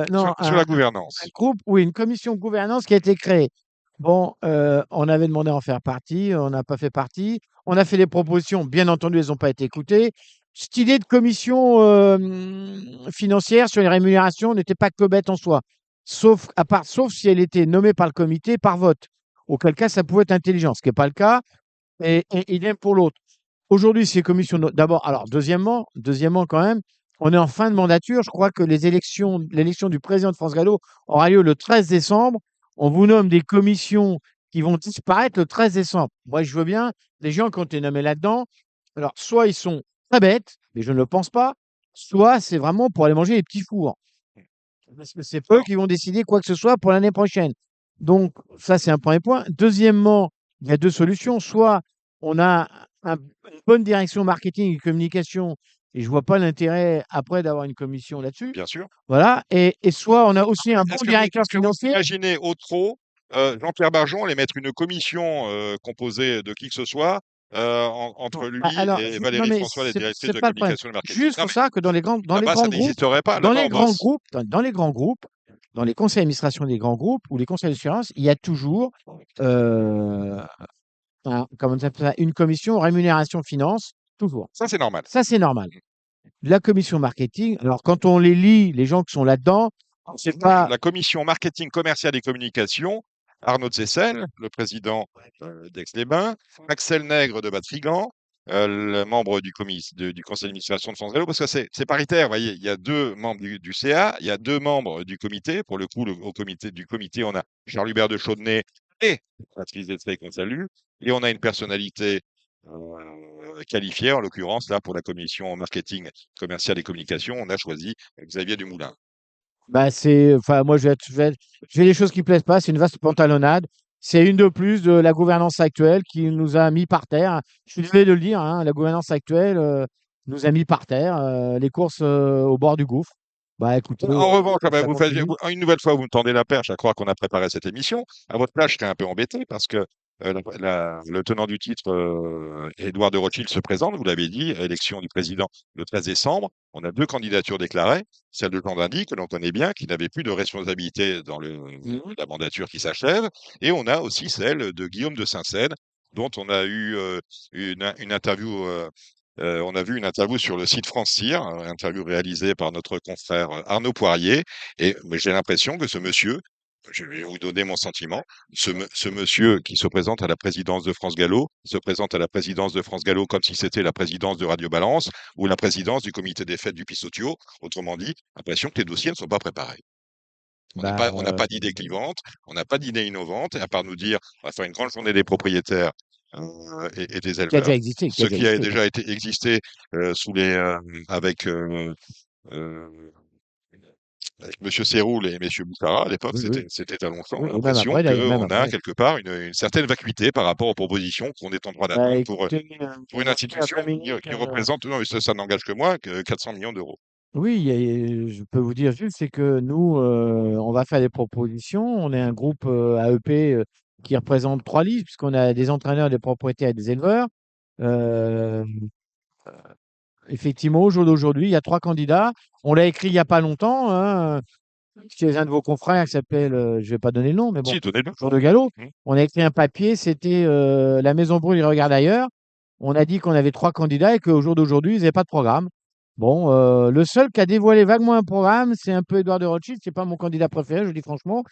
non, sur la gouvernance. un groupe, oui, une commission de gouvernance qui a été créée. Bon, on avait demandé à en faire partie, on n'a pas fait partie. On a fait des propositions, bien entendu, elles n'ont pas été écoutées. Cette idée de commission financière sur les rémunérations n'était pas que bête en soi, sauf si elle était nommée par le comité par vote, auquel cas ça pouvait être intelligent, ce qui n'est pas le cas, et idem pour l'autre. Aujourd'hui, ces commissions, d'abord, alors deuxièmement quand même, on est en fin de mandature. Je crois que l'élection du président de France Gallo aura lieu le 13 décembre. On vous nomme des commissions qui vont disparaître le 13 décembre. Moi, je veux bien, les gens qui ont été nommés là-dedans, alors soit ils sont très bêtes, mais je ne le pense pas, soit c'est vraiment pour aller manger les petits fours. Parce que c'est eux qui vont décider quoi que ce soit pour l'année prochaine. Donc, ça, c'est un premier point. Deuxièmement, il y a 2 solutions. Soit on a une bonne direction marketing et communication, et je vois pas l'intérêt après d'avoir une commission là-dessus. Bien sûr. Voilà. Et soit on a aussi un bon directeur Est-ce que vous financier. imaginez au trop Jean-Pierre Barjon allait mettre une commission composée de qui que ce soit entre lui Alors, et non, Valérie mais François, les directrices c'est de pas le problème. communication et de marketing. Juste Non, pour ça que dans les grands là-bas, ça groupes, n'existerait pas. dans Là-bas, les on grands bosse. groupes, dans les grands groupes, dans les conseils d'administration des grands groupes ou les conseils d'assurance, il y a toujours comment on appelle ça, une commission rémunération finance, toujours. Ça, c'est normal. Ça, c'est normal. La commission marketing, alors quand on les lit, les gens qui sont là-dedans, c'est pas. La commission marketing, commercial et communication, Arnaud de Seyssel, le président d'Aix-les-Bains, Axel Nègre de Batrigan, le membre du conseil d'administration de France Gallo, parce que c'est paritaire, vous voyez, il y a 2 membres du CA, il y a 2 membres du comité. Pour le coup, au comité, on a Charles-Hubert de Chaudenay et Patrice Destrey qu'on salue, et on a une personnalité qualifiée, en l'occurrence, là, pour la commission marketing, commercial et communication, on a choisi Xavier Dumoulin. Bah, enfin, moi, j'ai des choses qui plaisent pas, c'est une vaste pantalonnade. c'est une de plus de la gouvernance actuelle qui nous a mis par terre. Je suis désolé de le dire, hein, la gouvernance actuelle nous a mis par terre, les courses au bord du gouffre. Bah écoutez, En revanche, ah ben, ça continue. une nouvelle fois, vous me tendez la perche à croire qu'on a préparé cette émission. À votre place, j'étais un peu embêté parce que le tenant du titre, Édouard de Rothschild, se présente, vous l'avez dit, élection du président le 13 décembre. On a 2 candidatures déclarées, celle de Jean Dindy, que l'on connaît bien, qui n'avait plus de responsabilité dans la mandature qui s'achève, et on a aussi celle de Guillaume de Saint-Seine, dont on a eu une interview. On a vu une interview sur le site France Cyr, une interview réalisée par notre confrère Arnaud Poirier. Mais j'ai l'impression que ce monsieur, je vais vous donner mon sentiment, ce monsieur qui se présente à la présidence de France Gallo, se présente à la présidence de France Gallo comme si c'était la présidence de Radio Balance ou la présidence du comité des fêtes du Pisotio. Autrement dit, l'impression que les dossiers ne sont pas préparés. Bah, On n'a pas d'idée clivante, on n'a pas d'idée innovante, et à part nous dire, on va faire une grande journée des propriétaires et des qui a éleveurs, déjà existé, qui ce a déjà qui a existé. déjà été existé sous avec, euh, avec M. Séroul et M. Boukhara à l'époque, Oui, oui. c'était à Longchamp. Oui, On a et même l'impression après, d'ailleurs, même qu'on a après. quelque part une certaine vacuité par rapport aux propositions qu'on est en droit Bah, d'attendre écoutez, pour une institution Dominique, qui représente, non, mais ça n'engage que moi, que 400 millions d'euros. oui, je peux vous dire juste, c'est que nous, on va faire des propositions. On est un groupe AEP qui représente 3 listes, puisqu'on a des entraîneurs, des propriétaires et des éleveurs. Euh, Effectivement, au jour d'aujourd'hui, il y a 3 candidats. On l'a écrit il n'y a pas longtemps, hein, chez un de vos confrères qui s'appelle, je ne vais pas donner le nom, mais bon, Si, donnez-le. Jour de Galop. Mmh. On a écrit un papier, c'était La Maison Brûle, il regarde ailleurs. On a dit qu'on avait 3 candidats et qu'au jour d'aujourd'hui, ils n'avaient pas de programme. Bon, le seul qui a dévoilé vaguement un programme, c'est un peu Édouard de Rothschild. C'est pas mon candidat préféré, je le dis franchement.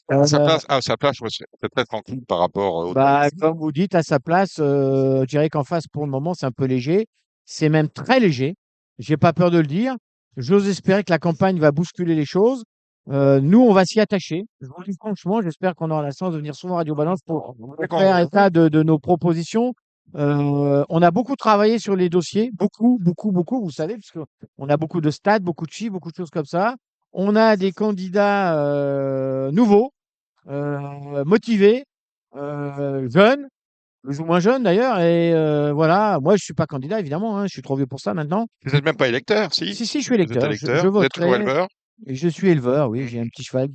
À sa place, je serais très tranquille par rapport aux autres. Bah, comme vous dites, à sa place, je dirais qu'en face, pour le moment, c'est un peu léger. C'est même très léger. J'ai pas peur de le dire. J'ose espérer que la campagne va bousculer les choses. Nous, on va s'y attacher. Je vous le dis franchement, j'espère qu'on aura la chance de venir souvent à Radio Balance pour faire état de nos propositions. On a beaucoup travaillé sur les dossiers, beaucoup, beaucoup, beaucoup, vous savez, parce qu'on a beaucoup de stats, beaucoup de chiffres, beaucoup de choses comme ça. On a des candidats nouveaux, motivés, jeunes, plus ou moins jeunes d'ailleurs. Et voilà, moi, je suis pas candidat, évidemment, hein, je suis trop vieux pour ça maintenant. Vous n'êtes même pas électeur, si? Si, je suis Vous êtes électeur, je électeur, vous êtes toujours voterai. éleveur? Et je suis éleveur, oui, Mmh. j'ai un petit cheval,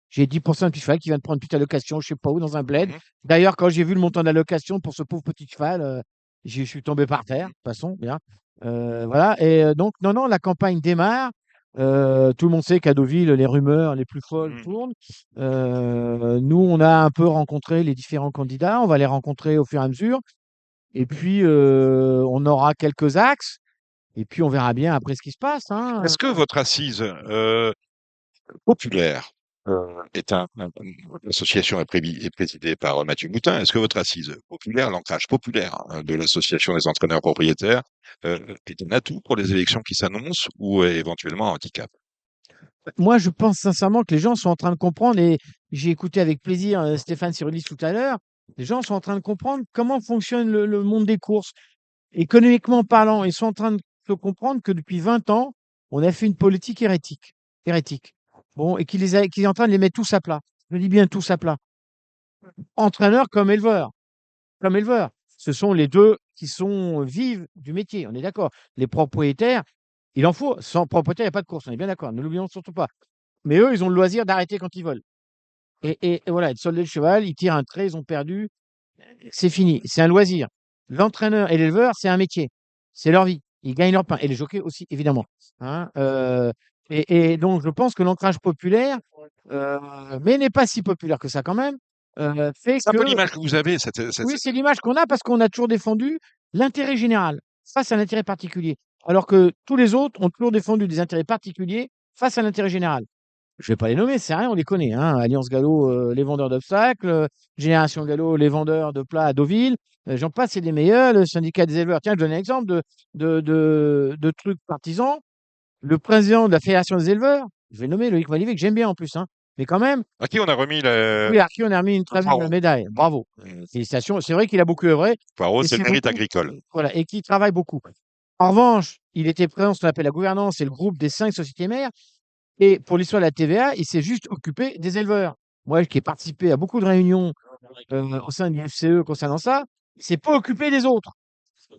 j'ai 10% de petit cheval qui vient de prendre une petite allocation, je sais pas où, dans un bled. Mmh. D'ailleurs, quand j'ai vu le montant d'allocation pour ce pauvre petit cheval, je suis tombé par terre, de toute façon, bien. Voilà, et donc, non, non, la campagne démarre. Tout le monde sait qu'à Deauville, les rumeurs les plus folles Mmh. tournent. Nous, on a un peu rencontré les différents candidats, on va les rencontrer au fur et à mesure. Et puis, on aura quelques axes, et puis on verra bien après ce qui se passe, hein. Est-ce que votre assise populaire l'association est présidée par Mathieu Moutin. Est-ce que votre assise populaire, l'ancrage populaire de l'association des entraîneurs propriétaires, est un atout pour les élections qui s'annoncent ou éventuellement un handicap? Moi, je pense sincèrement que les gens sont en train de comprendre, et j'ai écouté avec plaisir Stéphane Sirulis tout à l'heure. Les gens sont en train de comprendre comment fonctionne le monde des courses. Économiquement parlant, ils sont en train de comprendre que depuis 20 ans, on a fait une politique hérétique. Hérétique. Bon, et qu'il est en train de les mettre tous à plat. Je dis bien tous à plat. Entraîneurs comme éleveurs. Comme éleveurs. Ce sont les deux qui sont vives du métier, on est d'accord. Les propriétaires, il en faut. Sans propriétaire, il n'y a pas de course, on est bien d'accord. Ne l'oublions surtout pas. Mais eux, ils ont le loisir d'arrêter quand ils veulent. Et voilà, de solder le cheval, ils tirent un trait, ils ont perdu. C'est fini. C'est un loisir. L'entraîneur et l'éleveur, c'est un métier. C'est leur vie. Ils gagnent leur pain. Et les jockeys aussi, évidemment. Hein, et donc, je pense que l'ancrage populaire, mais n'est pas si populaire que ça quand même, fait C'est un peu que, l'image que vous avez. oui, c'est l'image qu'on a parce qu'on a toujours défendu l'intérêt général face à l'intérêt particulier. Alors que tous les autres ont toujours défendu des intérêts particuliers face à l'intérêt général. Je vais pas les nommer, c'est rien, on les connaît, hein. Alliance Gallo, les vendeurs d'obstacles, Génération Gallo, les vendeurs de plats à Deauville, j'en passe, c'est des meilleurs, le syndicat des éleveurs. Tiens, je donne un exemple de trucs partisans. Le président de la Fédération des éleveurs, je vais le nommer, Loïc Malivet, que j'aime bien en plus, hein. Mais quand même, À qui on a remis oui, à qui on a remis une très Poirot. belle médaille. Bravo. Félicitations. C'est vrai qu'il a beaucoup œuvré. Poirot, Et c'est le c'est mérite beaucoup, agricole. voilà, et qui travaille beaucoup. En revanche, il était présent dans ce qu'on appelle la gouvernance, c'est le groupe des 5 sociétés mères. Et pour l'histoire de la TVA, il s'est juste occupé des éleveurs. Moi, qui ai participé à beaucoup de réunions au sein du FCE concernant ça, il s'est pas occupé des autres.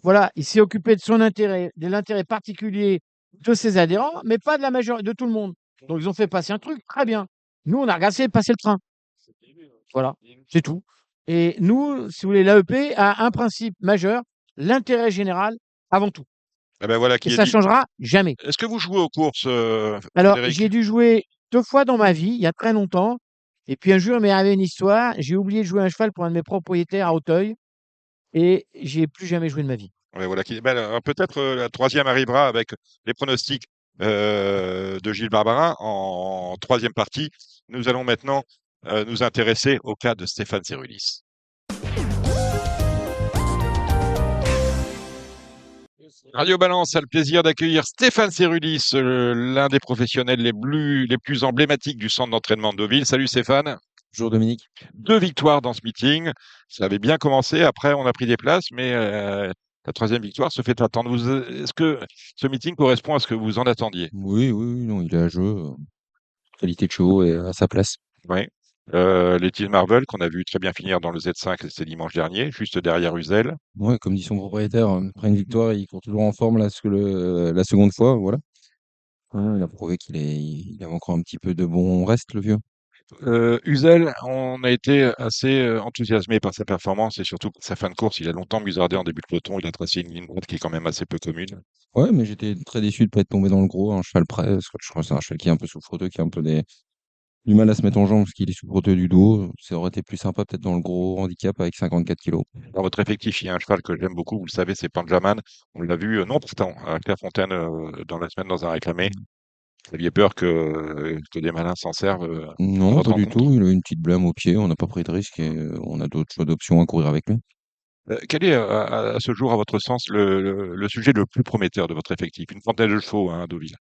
Voilà, il s'est occupé de son intérêt, de l'intérêt particulier de ses adhérents, mais pas de la majorité, de tout le monde. Donc ils ont fait passer un truc très bien. Nous, on a regardé passer le train. Voilà, c'est tout. Et nous, si vous voulez, l'AEP a un principe majeur, l'intérêt général avant tout. Eh ben voilà Et qui est ça dit. changera jamais. Est-ce que vous jouez aux courses, Alors, Frédéric? j'ai dû jouer 2 fois dans ma vie, il y a très longtemps. Et puis un jour, il m'est arrivé une histoire. J'ai oublié de jouer un cheval pour un de mes propriétaires à Auteuil et j'ai plus jamais joué de ma vie. Ouais, voilà qui ben, peut-être, la troisième arrivera avec les pronostics, de Gilles Barbarin en troisième partie. Nous allons maintenant, nous intéresser au cas de Stéphane Zerulis. Radio Balance a le plaisir d'accueillir Stéphane Zerulis, l'un des professionnels les plus emblématiques du centre d'entraînement de Deauville. Salut Stéphane. Bonjour Dominique. 2 victoires dans ce meeting. Ça avait bien commencé. Après, on a pris des places, mais la troisième victoire se fait attendre. Est-ce que ce meeting correspond à ce que vous en attendiez? Oui, oui, oui, non, il est à jeu. Qualité de chevaux et à sa place. Oui. Les Team Marvel, qu'on a vu très bien finir dans le Z5, c'était dimanche dernier, juste derrière Uzel. Ouais, comme dit son propriétaire, après une victoire, il court toujours en forme la seconde fois, voilà. Ouais, il a prouvé il avait encore un petit peu de bon reste, le vieux. Uzel, on a été assez enthousiasmé par sa performance et surtout par sa fin de course. Il a longtemps musardé en début de peloton. Il a tracé une ligne droite qui est quand même assez peu commune. Ouais, mais j'étais très déçu de pas être tombé dans le gros, un cheval prêt, parce que je crois que c'est un cheval qui est un peu souffreteux, qui a un peu du mal à se mettre en jambe parce qu'il est souffreteux du dos. Ça aurait été plus sympa peut-être dans le gros handicap avec 54 kilos. Dans votre effectif, il y a un cheval que j'aime beaucoup, vous le savez, c'est Panjaman. On l'a vu, non pourtant, à Clairefontaine dans la semaine dans un réclamé. Vous aviez peur que des malins s'en servent à Non, votre pas du rencontre. tout. Il a eu une petite blâme au pied. On n'a pas pris de risque et on a d'autres choix d'options à courir avec lui. Quel est à ce jour, à votre sens, le sujet le plus prometteur de votre effectif? Une trentaine de chevaux hein, à Deauville.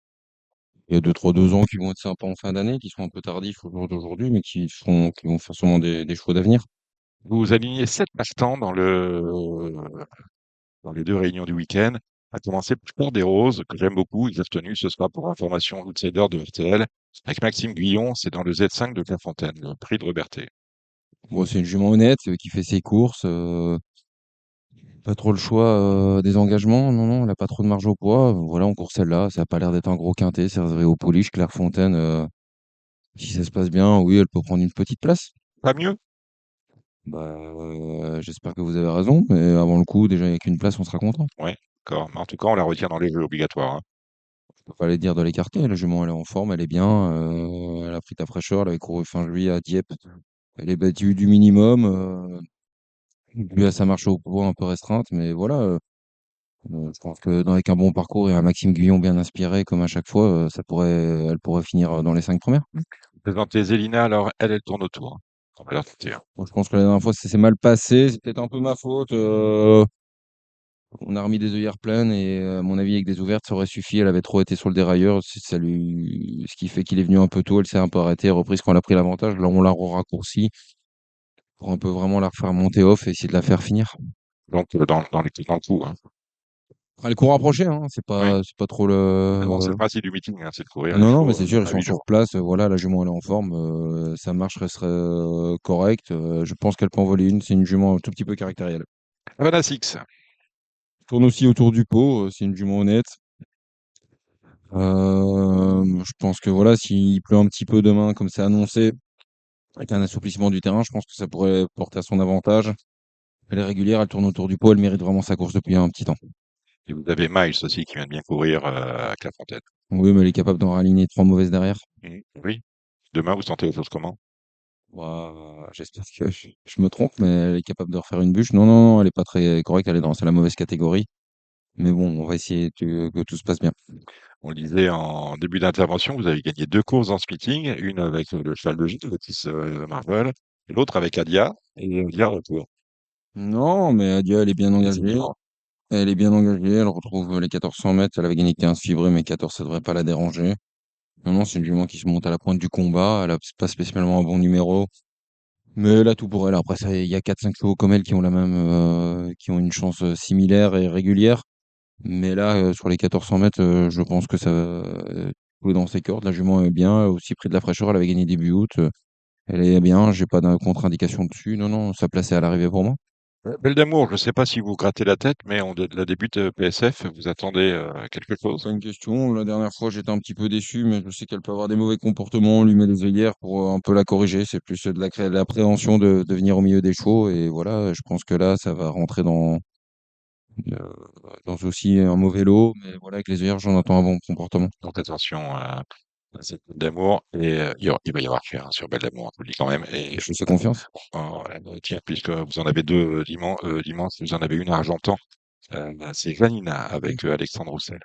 Il y a 2 ans qui vont être sympas en fin d'année, qui seront un peu tardifs au jour d'aujourd'hui, mais qui vont faire sûrement des choix d'avenir. Vous alignez 7 partants dans les 2 réunions du week-end, à commencer par des Roses, que j'aime beaucoup. Ils ont tenu, ce sera pour information outsider de RTL, avec Maxime Guillon, c'est dans le Z5 de Clairefontaine, le prix de Robertet. Bon, c'est une jument honnête qui fait ses courses. Pas trop le choix des engagements. Non, non, elle a pas trop de marge au poids. Voilà, on court celle-là. Ça a pas l'air d'être un gros quintet. C'est réservé aux pouliches. Clairefontaine, si ça se passe bien, oui, elle peut prendre une petite place. Pas mieux? Bah, j'espère que vous avez raison, mais avant le coup, déjà, avec une place, on sera content. Ouais, d'accord. Mais en tout cas, on la retient dans les jeux obligatoires. Hein. Faut pas aller dire de l'écarter. La jument, elle est en forme, elle est bien. Elle a pris ta fraîcheur. Elle avait couru fin juillet à Dieppe. Elle est battue du minimum. Dû à sa marche au poids un peu restreinte, mais voilà. Je pense que avec un bon parcours et un Maxime Guyon bien inspiré, comme à chaque fois, elle pourrait finir dans les 5 premières. Vous présentez Zélina, alors elle tourne autour. Hein. On va leur dire. Bon, je pense que la dernière fois, ça s'est mal passé. C'est peut-être un peu ma faute. On a remis des œillères pleines et à mon avis, avec des ouvertes, ça aurait suffi. Elle avait trop été sur le dérailleur. Ce qui fait qu'il est venu un peu tôt. Elle s'est un peu arrêtée, reprise quand elle a pris l'avantage. Là, on l'a raccourci pour un peu vraiment la refaire monter off et essayer de la faire finir. Donc, dans le coup. Hein. Elle court rapprochée, hein. Ouais. C'est pas trop Mais bon, c'est le. le principe du meeting, hein, c'est de courir les Non, non, mais chevaux c'est sûr, ils à sont 8 sur jours. place. Voilà, la jument, elle est en forme. Sa marche resterait correcte. Je pense qu'elle peut en voler une. C'est une jument un tout petit peu caractérielle. Havana Six. Tourne aussi autour du pot. C'est une jument honnête. Je pense que voilà, s'il pleut un petit peu demain, comme c'est annoncé, avec un assouplissement du terrain, je pense que ça pourrait porter à son avantage. Elle est régulière, elle tourne autour du pot, elle mérite vraiment sa course depuis un petit temps. Et vous avez Miles aussi qui vient de bien courir à Clairefontaine. Oui, mais elle est capable d'en raligner 3 mauvaises derrière. Oui. Demain, vous sentez les choses comment? J'espère que je me trompe, mais elle est capable de refaire une bûche. Non, non, non, elle est pas très correcte, c'est la mauvaise catégorie. Mais bon, on va essayer que tout se passe bien. On le disait en début d'intervention, vous avez gagné 2 courses dans ce meeting, une avec le cheval de Gilles, Otis Marvel, et l'autre avec Adia, et Adia retour. Non, mais Adia, elle est bien C'est engagée. différent. Elle est bien engagée, elle retrouve les 1400 mètres. Elle avait gagné 15 fibrés, mais 14, ça devrait pas la déranger. Non, non, c'est une jument qui se monte à la pointe du combat. Elle a pas spécialement un bon numéro, mais elle a tout pour elle. Après, ça, il y a 4-5 chevaux comme elle qui ont qui ont une chance similaire et régulière. Mais là, sur les 1400 mètres, je pense que ça va couler dans ses cordes. La jument est bien, elle a aussi pris de la fraîcheur. Elle avait gagné début août. Elle est bien, j'ai pas de contre-indication dessus. Non, non, ça plaçait à l'arrivée pour moi. Belle d'amour, je ne sais pas si vous grattez la tête, mais on la débute PSF, vous attendez quelque chose? Pas une question. La dernière fois, j'étais un petit peu déçu, mais je sais qu'elle peut avoir des mauvais comportements. On lui met les œillères pour un peu la corriger. C'est plus de de l'appréhension de venir au milieu des chevaux. Et voilà, je pense que là, ça va rentrer euh, dans aussi un mauvais lot. Mais voilà, avec les œillères, j'en attends un bon comportement. Donc attention à cette Belle d'amour, et il va y avoir cher hein, sur Belle d'amour, je vous le dis quand même. Et Je vous fais confiance. tiens, puisque vous en avez deux dimanche, vous en avez une à Argentan, c'est Janina avec Alexandre Roussel.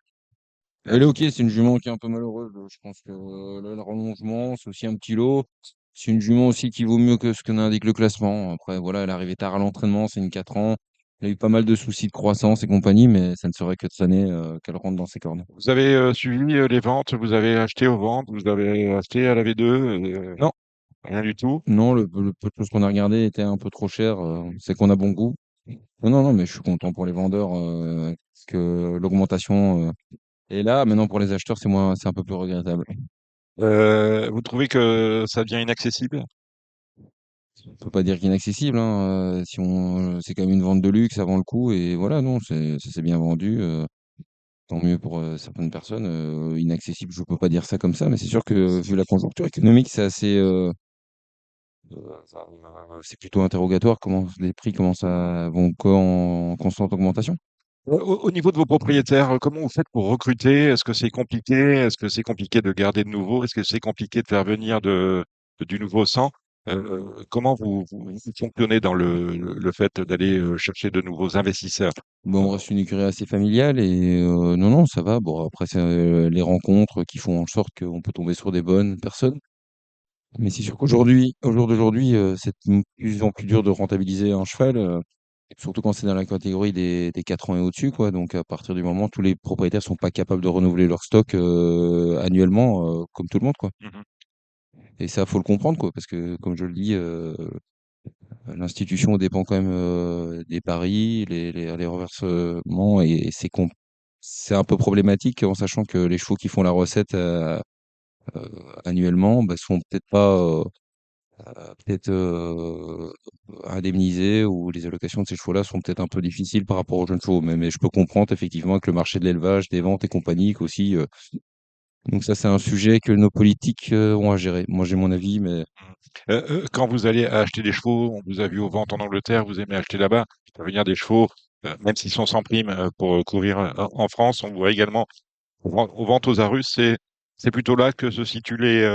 Elle est ok, c'est une jument qui est un peu malheureuse. Je pense que là, le rallongement, c'est aussi un petit lot. C'est une jument aussi qui vaut mieux que ce que n'indique le classement. Après, voilà, elle est arrivée tard à l'entraînement, c'est une 4 ans. Elle a eu pas mal de soucis de croissance et compagnie, mais ça ne serait que de cette année qu'elle rentre dans ses cornes. Vous avez suivi les ventes, vous avez acheté aux ventes, vous avez acheté à la V2, Non, rien du tout. non, le peu de choses qu'on a regardé était un peu trop cher. C'est qu'on a bon goût. Non, non, non, mais je suis content pour les vendeurs que l'augmentation est là. Maintenant, pour les acheteurs, c'est un peu plus regrettable. Vous trouvez que ça devient inaccessible? On peut pas dire qu'inaccessible, hein, si c'est quand même une vente de luxe, ça vend le coup et voilà, non, ça s'est bien vendu, tant mieux pour, certaines personnes, inaccessible, je peux pas dire ça comme ça, mais c'est sûr que vu la conjoncture économique, c'est assez, c'est plutôt interrogatoire comment les prix commencent à vont qu'en constante augmentation. Au niveau de vos propriétaires, comment vous faites pour recruter? Est-ce que c'est compliqué? Est-ce que c'est compliqué de garder de nouveau? Est-ce que c'est compliqué de faire venir du nouveau sang? Comment vous fonctionnez dans le fait d'aller chercher de nouveaux investisseurs? Bon, on reste une écurie assez familiale et non, non, ça va. Bon, après c'est, les rencontres qui font en sorte qu'on peut tomber sur des bonnes personnes. Mais c'est sûr qu'aujourd'hui, au jour d'aujourd'hui, c'est de plus en plus dur de rentabiliser un cheval, surtout quand c'est dans la catégorie des 4 ans et au-dessus, quoi. Donc à partir du moment où tous les propriétaires sont pas capables de renouveler leur stock, annuellement, comme tout le monde, quoi. Mmh. Et ça, faut le comprendre, quoi, parce que comme je le dis, l'institution dépend quand même, des paris, les reversements et c'est un peu problématique en sachant que les chevaux qui font la recette, annuellement, bah, sont peut-être pas, peut-être, indemnisés ou les allocations de ces chevaux-là sont peut-être un peu difficiles par rapport aux jeunes chevaux. Mais je peux comprendre effectivement avec le marché de l'élevage, des ventes et compagnie qu'aussi, donc ça, c'est un sujet que nos politiques, ont à gérer. Moi, j'ai mon avis, mais Quand vous allez acheter des chevaux, on vous a vu aux ventes en Angleterre, vous aimez acheter là-bas, faire venir des chevaux, même s'ils sont sans prime, pour courir en France. On voit également aux ventes aux Arus, c'est plutôt là que se situent les,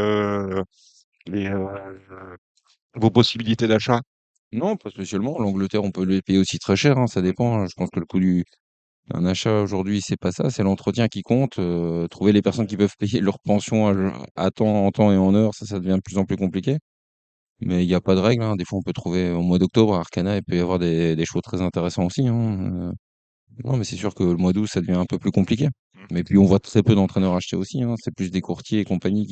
vos possibilités d'achat. non, pas spécialement. L'Angleterre, on peut les payer aussi très cher, hein, ça dépend, hein. Je pense que le coût d'un achat aujourd'hui, c'est pas ça, c'est l'entretien qui compte. Trouver les personnes qui peuvent payer leur pension à temps, en temps et en heure, ça devient de plus en plus compliqué. Mais il y a pas de règle, hein. Des fois, on peut trouver au mois d'octobre à Arcana, il peut y avoir des shows très intéressants aussi, hein. Non, mais c'est sûr que le mois d'août, ça devient un peu plus compliqué. Mais puis, on voit très peu d'entraîneurs acheter aussi, hein. C'est plus des courtiers et compagnie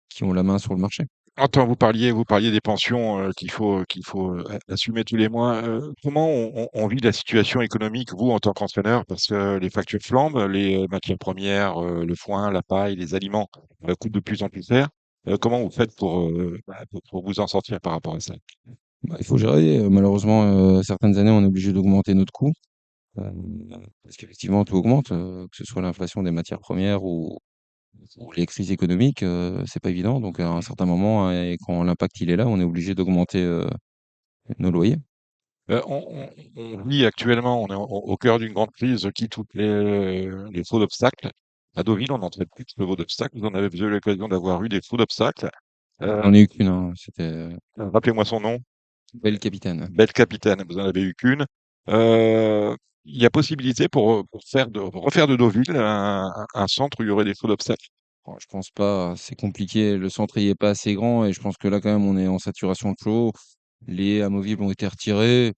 qui ont la main sur le marché. Attends, vous parliez des pensions qu'il faut assumer tous les mois. Comment on vit la situation économique, vous, en tant qu'entraîneur? Parce que les factures flambent, les matières premières, le foin, la paille, les aliments coûtent de plus en plus cher. Comment vous faites pour vous en sortir par rapport à ça? Bah, il faut gérer. Malheureusement, certaines années, on est obligé d'augmenter notre coût. euh, Parce qu'effectivement, tout augmente, que ce soit l'inflation des matières premières ou les crises économiques, c'est pas évident. Donc, à un certain moment, hein, et quand l'impact il est là, on est obligé d'augmenter nos loyers. On vit actuellement, on est au cœur d'une grande crise qui touche les feux d'obstacles. À Deauville, on n'en traite plus de chevaux d'obstacles. Vous en avez eu l'occasion d'avoir eu des feux d'obstacles. J'en ai eu qu'une, hein, c'était Rappelez-moi son nom. Belle Capitaine. Belle capitaine, vous en avez eu qu'une. Euh, il y a possibilité pour refaire de Deauville un centre où il y aurait des feux d'obstacles. Oh, je pense pas, c'est compliqué. Le centre il est pas assez grand et je pense que là, quand même, on est en saturation de chevaux. Les amovibles ont été retirés.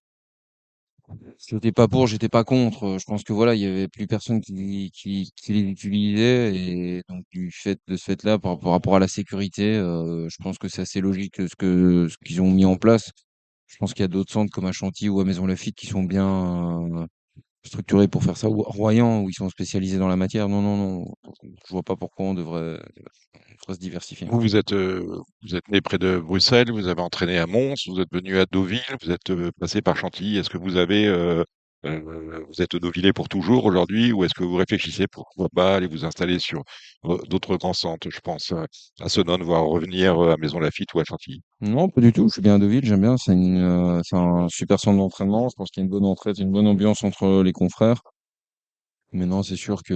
J'étais pas pour, j'étais pas contre. Je pense que voilà, il y avait plus personne qui les utilisait et donc de ce fait-là, par rapport à la sécurité, je pense que c'est assez logique ce qu'ils ont mis en place. Je pense qu'il y a d'autres centres comme à Chantilly ou à Maison Lafitte qui sont bien, structurés pour faire ça. Ou Royan, où ils sont spécialisés dans la matière. Non, non, non. Je vois pas pourquoi on devrait se diversifier. Vous êtes né près de Bruxelles, vous avez entraîné à Mons, vous êtes venu à Deauville, vous êtes passé par Chantilly. Est-ce que vous êtes Deauvillais pour toujours aujourd'hui, ou est-ce que vous réfléchissez pourquoi pas aller vous installer sur d'autres grands centres? Je pense à Senones, voire revenir à Maison Lafitte ou à Chantilly. Non, pas du tout. Je suis bien à Deauville, j'aime bien. C'est un super centre d'entraînement. Je pense qu'il y a une bonne entraide, une bonne ambiance entre les confrères. Mais non, c'est sûr que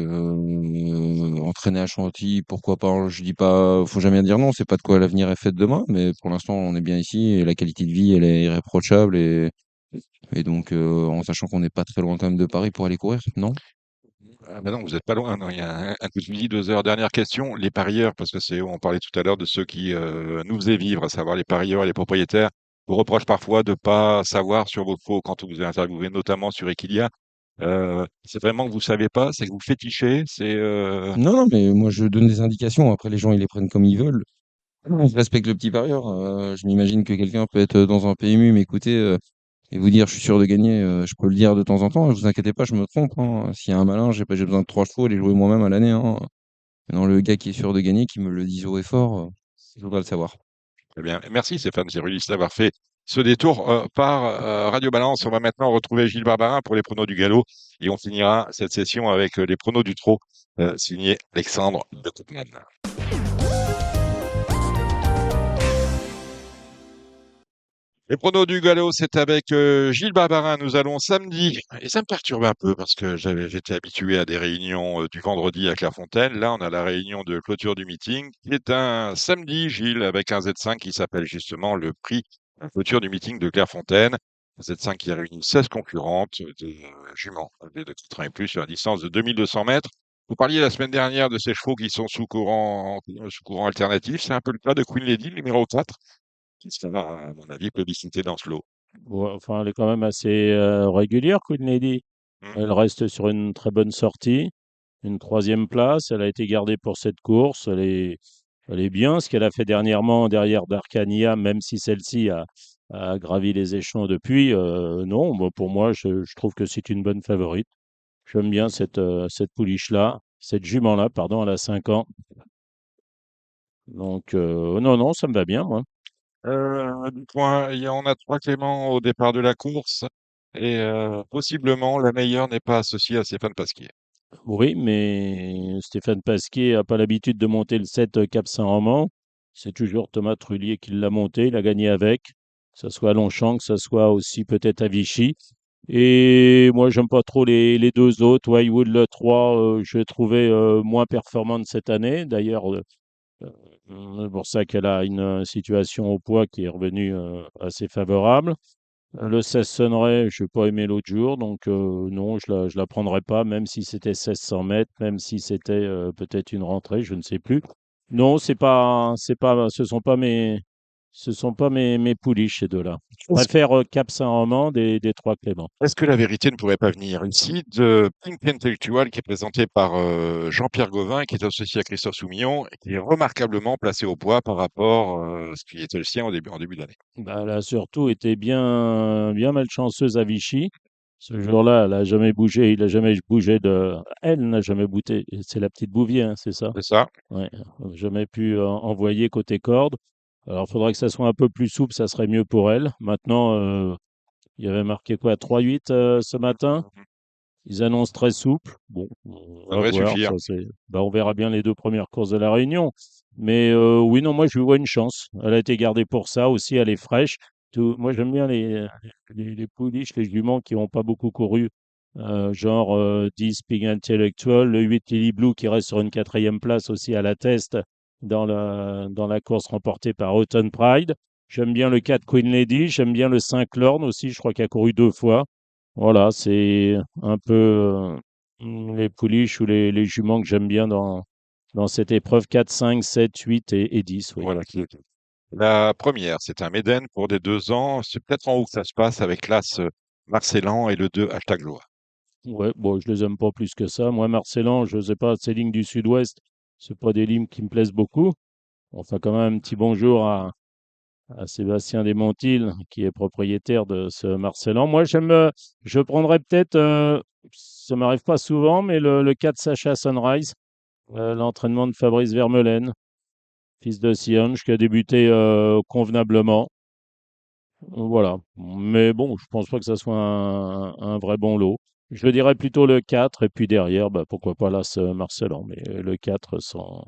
entraîner à Chantilly, pourquoi pas? Je dis pas, faut jamais dire non. C'est pas de quoi l'avenir est fait de demain. Mais pour l'instant, on est bien ici et la qualité de vie, elle est irréprochable et donc en sachant qu'on n'est pas très loin quand même de Paris pour aller courir, non? Ah ben non, vous n'êtes pas loin. Non, il y a un coup de midi, 2 heures. Dernière question, les parieurs, parce que on parlait tout à l'heure de ceux qui nous faisaient vivre, à savoir les parieurs et les propriétaires, vous reprochent parfois de pas savoir sur vos faux quand vous avez interviewé, notamment sur Equilia. C'est vraiment que vous savez pas, c'est que vous fétichez, Non, non, mais moi je donne des indications. Après, les gens ils les prennent comme ils veulent. Je respecte le petit parieur. Je m'imagine que quelqu'un peut être dans un PMU, m'écouter et vous dire je suis sûr de gagner. Je peux le dire de temps en temps. Ne vous inquiétez pas, je me trompe, hein. S'il y a un malin, j'ai besoin de 3 chevaux et les jouer moi-même à l'année, hein. Maintenant, le gars qui est sûr de gagner, qui me le dise haut et fort, je voudrais le savoir. très bien. Merci Stéphane Zerulis d'avoir fait ce détour par Radio Balance. On va maintenant retrouver Gilles Barbarin pour les pronos du galop et on finira cette session avec les pronos du trot signé Alexandre de Koopman. Les pronos du galop, c'est avec Gilles Barbarin. Nous allons samedi, et ça me perturbe un peu parce que j'étais habitué à des réunions du vendredi à Clairefontaine. Là, on a la réunion de clôture du meeting, qui est un samedi, Gilles, avec un Z5 qui s'appelle justement le prix de clôture du meeting de Clairefontaine. Un Z5 qui réunit 16 concurrentes, des juments âgées de 4 ans et plus sur la distance de 2200 mètres. Vous parliez la semaine dernière de ces chevaux qui sont sous courant alternatif. C'est un peu le cas de Queen Lady, le numéro 4 qui sera, à mon avis, plébiscité dans ce lot. Ouais, enfin, elle est quand même assez régulière, Queen Lady. Mmh. Elle reste sur une très bonne sortie, une troisième place. Elle a été gardée pour cette course. Elle est bien. Ce qu'elle a fait dernièrement derrière Darkania, même si celle-ci a gravi les échelons depuis, non, moi, pour moi, je trouve que c'est une bonne favorite. J'aime bien cette pouliche-là, cette jument-là, pardon, elle a 5 ans. Donc, non, non, ça me va bien, moi. Dites-moi, on a 3 Clément au départ de la course et possiblement la meilleure n'est pas associée à Stéphane Pasquier. Oui, mais Stéphane Pasquier n'a pas l'habitude de monter le 7 Cap Saint-Roman. C'est toujours Thomas Trullier qui l'a monté, il a gagné avec, que ce soit à Longchamp, que ce soit aussi peut-être à Vichy. Et moi, j'aime pas trop les deux autres. Wildwood, le 3, je l'ai trouvé moins performante cette année. D'ailleurs, c'est pour ça qu'elle a une situation au poids qui est revenue assez favorable. Le 16 sonnerait, je n'ai pas aimé l'autre jour, donc non, je la prendrais pas, même si c'était 1600 mètres, même si c'était peut-être une rentrée, je ne sais plus. Non, ce sont pas mes pouliches, ces deux-là. Je Est-ce préfère Cap Saint-Roman des Trois Cléments. est-ce que la vérité ne pourrait pas venir ici de Pink Intellectual qui est présenté par Jean-Pierre Gauvin, qui est associé à Christophe Soumillon et qui est remarquablement placé au poids par rapport à ce qui était le sien en début d'année? Bah, elle a surtout été bien, bien malchanceuse à Vichy. Ce jour-là, elle n'a jamais bougé, il n'a jamais bougé Elle n'a jamais bougé. C'est la petite Bouvier, hein, c'est ça? C'est ça? Ouais, jamais pu envoyer côté corde. Alors, il faudrait que ça soit un peu plus souple, ça serait mieux pour elle. Maintenant, il y avait marqué quoi, 3-8 ce matin. Ils annoncent très souple. Bon, on Ça va devrait voir. suffire. On verra bien les deux premières courses de la Réunion. Mais oui, non, moi, je lui vois une chance. Elle a été gardée pour ça aussi. Elle est fraîche. Moi, j'aime bien les pouliches, les juments qui n'ont pas beaucoup couru. Genre 10 Pig Intellectual, le 8 Lily Blue qui reste sur une quatrième place aussi à la test dans la course remportée par Autumn Pride. J'aime bien le 4 Queen Lady. J'aime bien le 5 Lorne aussi. Je crois qu'il a couru 2 fois. Voilà, c'est un peu les pouliches ou les juments que j'aime bien dans cette épreuve 4, 5, 7, 8 et 10, oui. Voilà qui est. La première, c'est un Méden pour des 2 ans. C'est peut-être en haut que ça se passe avec l'As Marcellan et le 2 Hashtag Loa. Ouais, bon, je les aime pas plus que ça. Moi, Marcellan, je sais pas, ces lignes du sud-ouest, c'est pas des lignes qui me plaisent beaucoup. On fait quand même un petit bonjour à Sébastien Desmontil, qui est propriétaire de ce Marcellan. Moi, je prendrais peut-être, ça m'arrive pas souvent, mais le 4 Sacha Sunrise, l'entraînement de Fabrice Vermeulen, fils de Sionge, qui a débuté convenablement. Voilà. Mais bon, je pense pas que ça soit un vrai bon lot. Je dirais plutôt le 4, et puis derrière, bah, pourquoi pas l'As Marcellan, mais le 4 sans.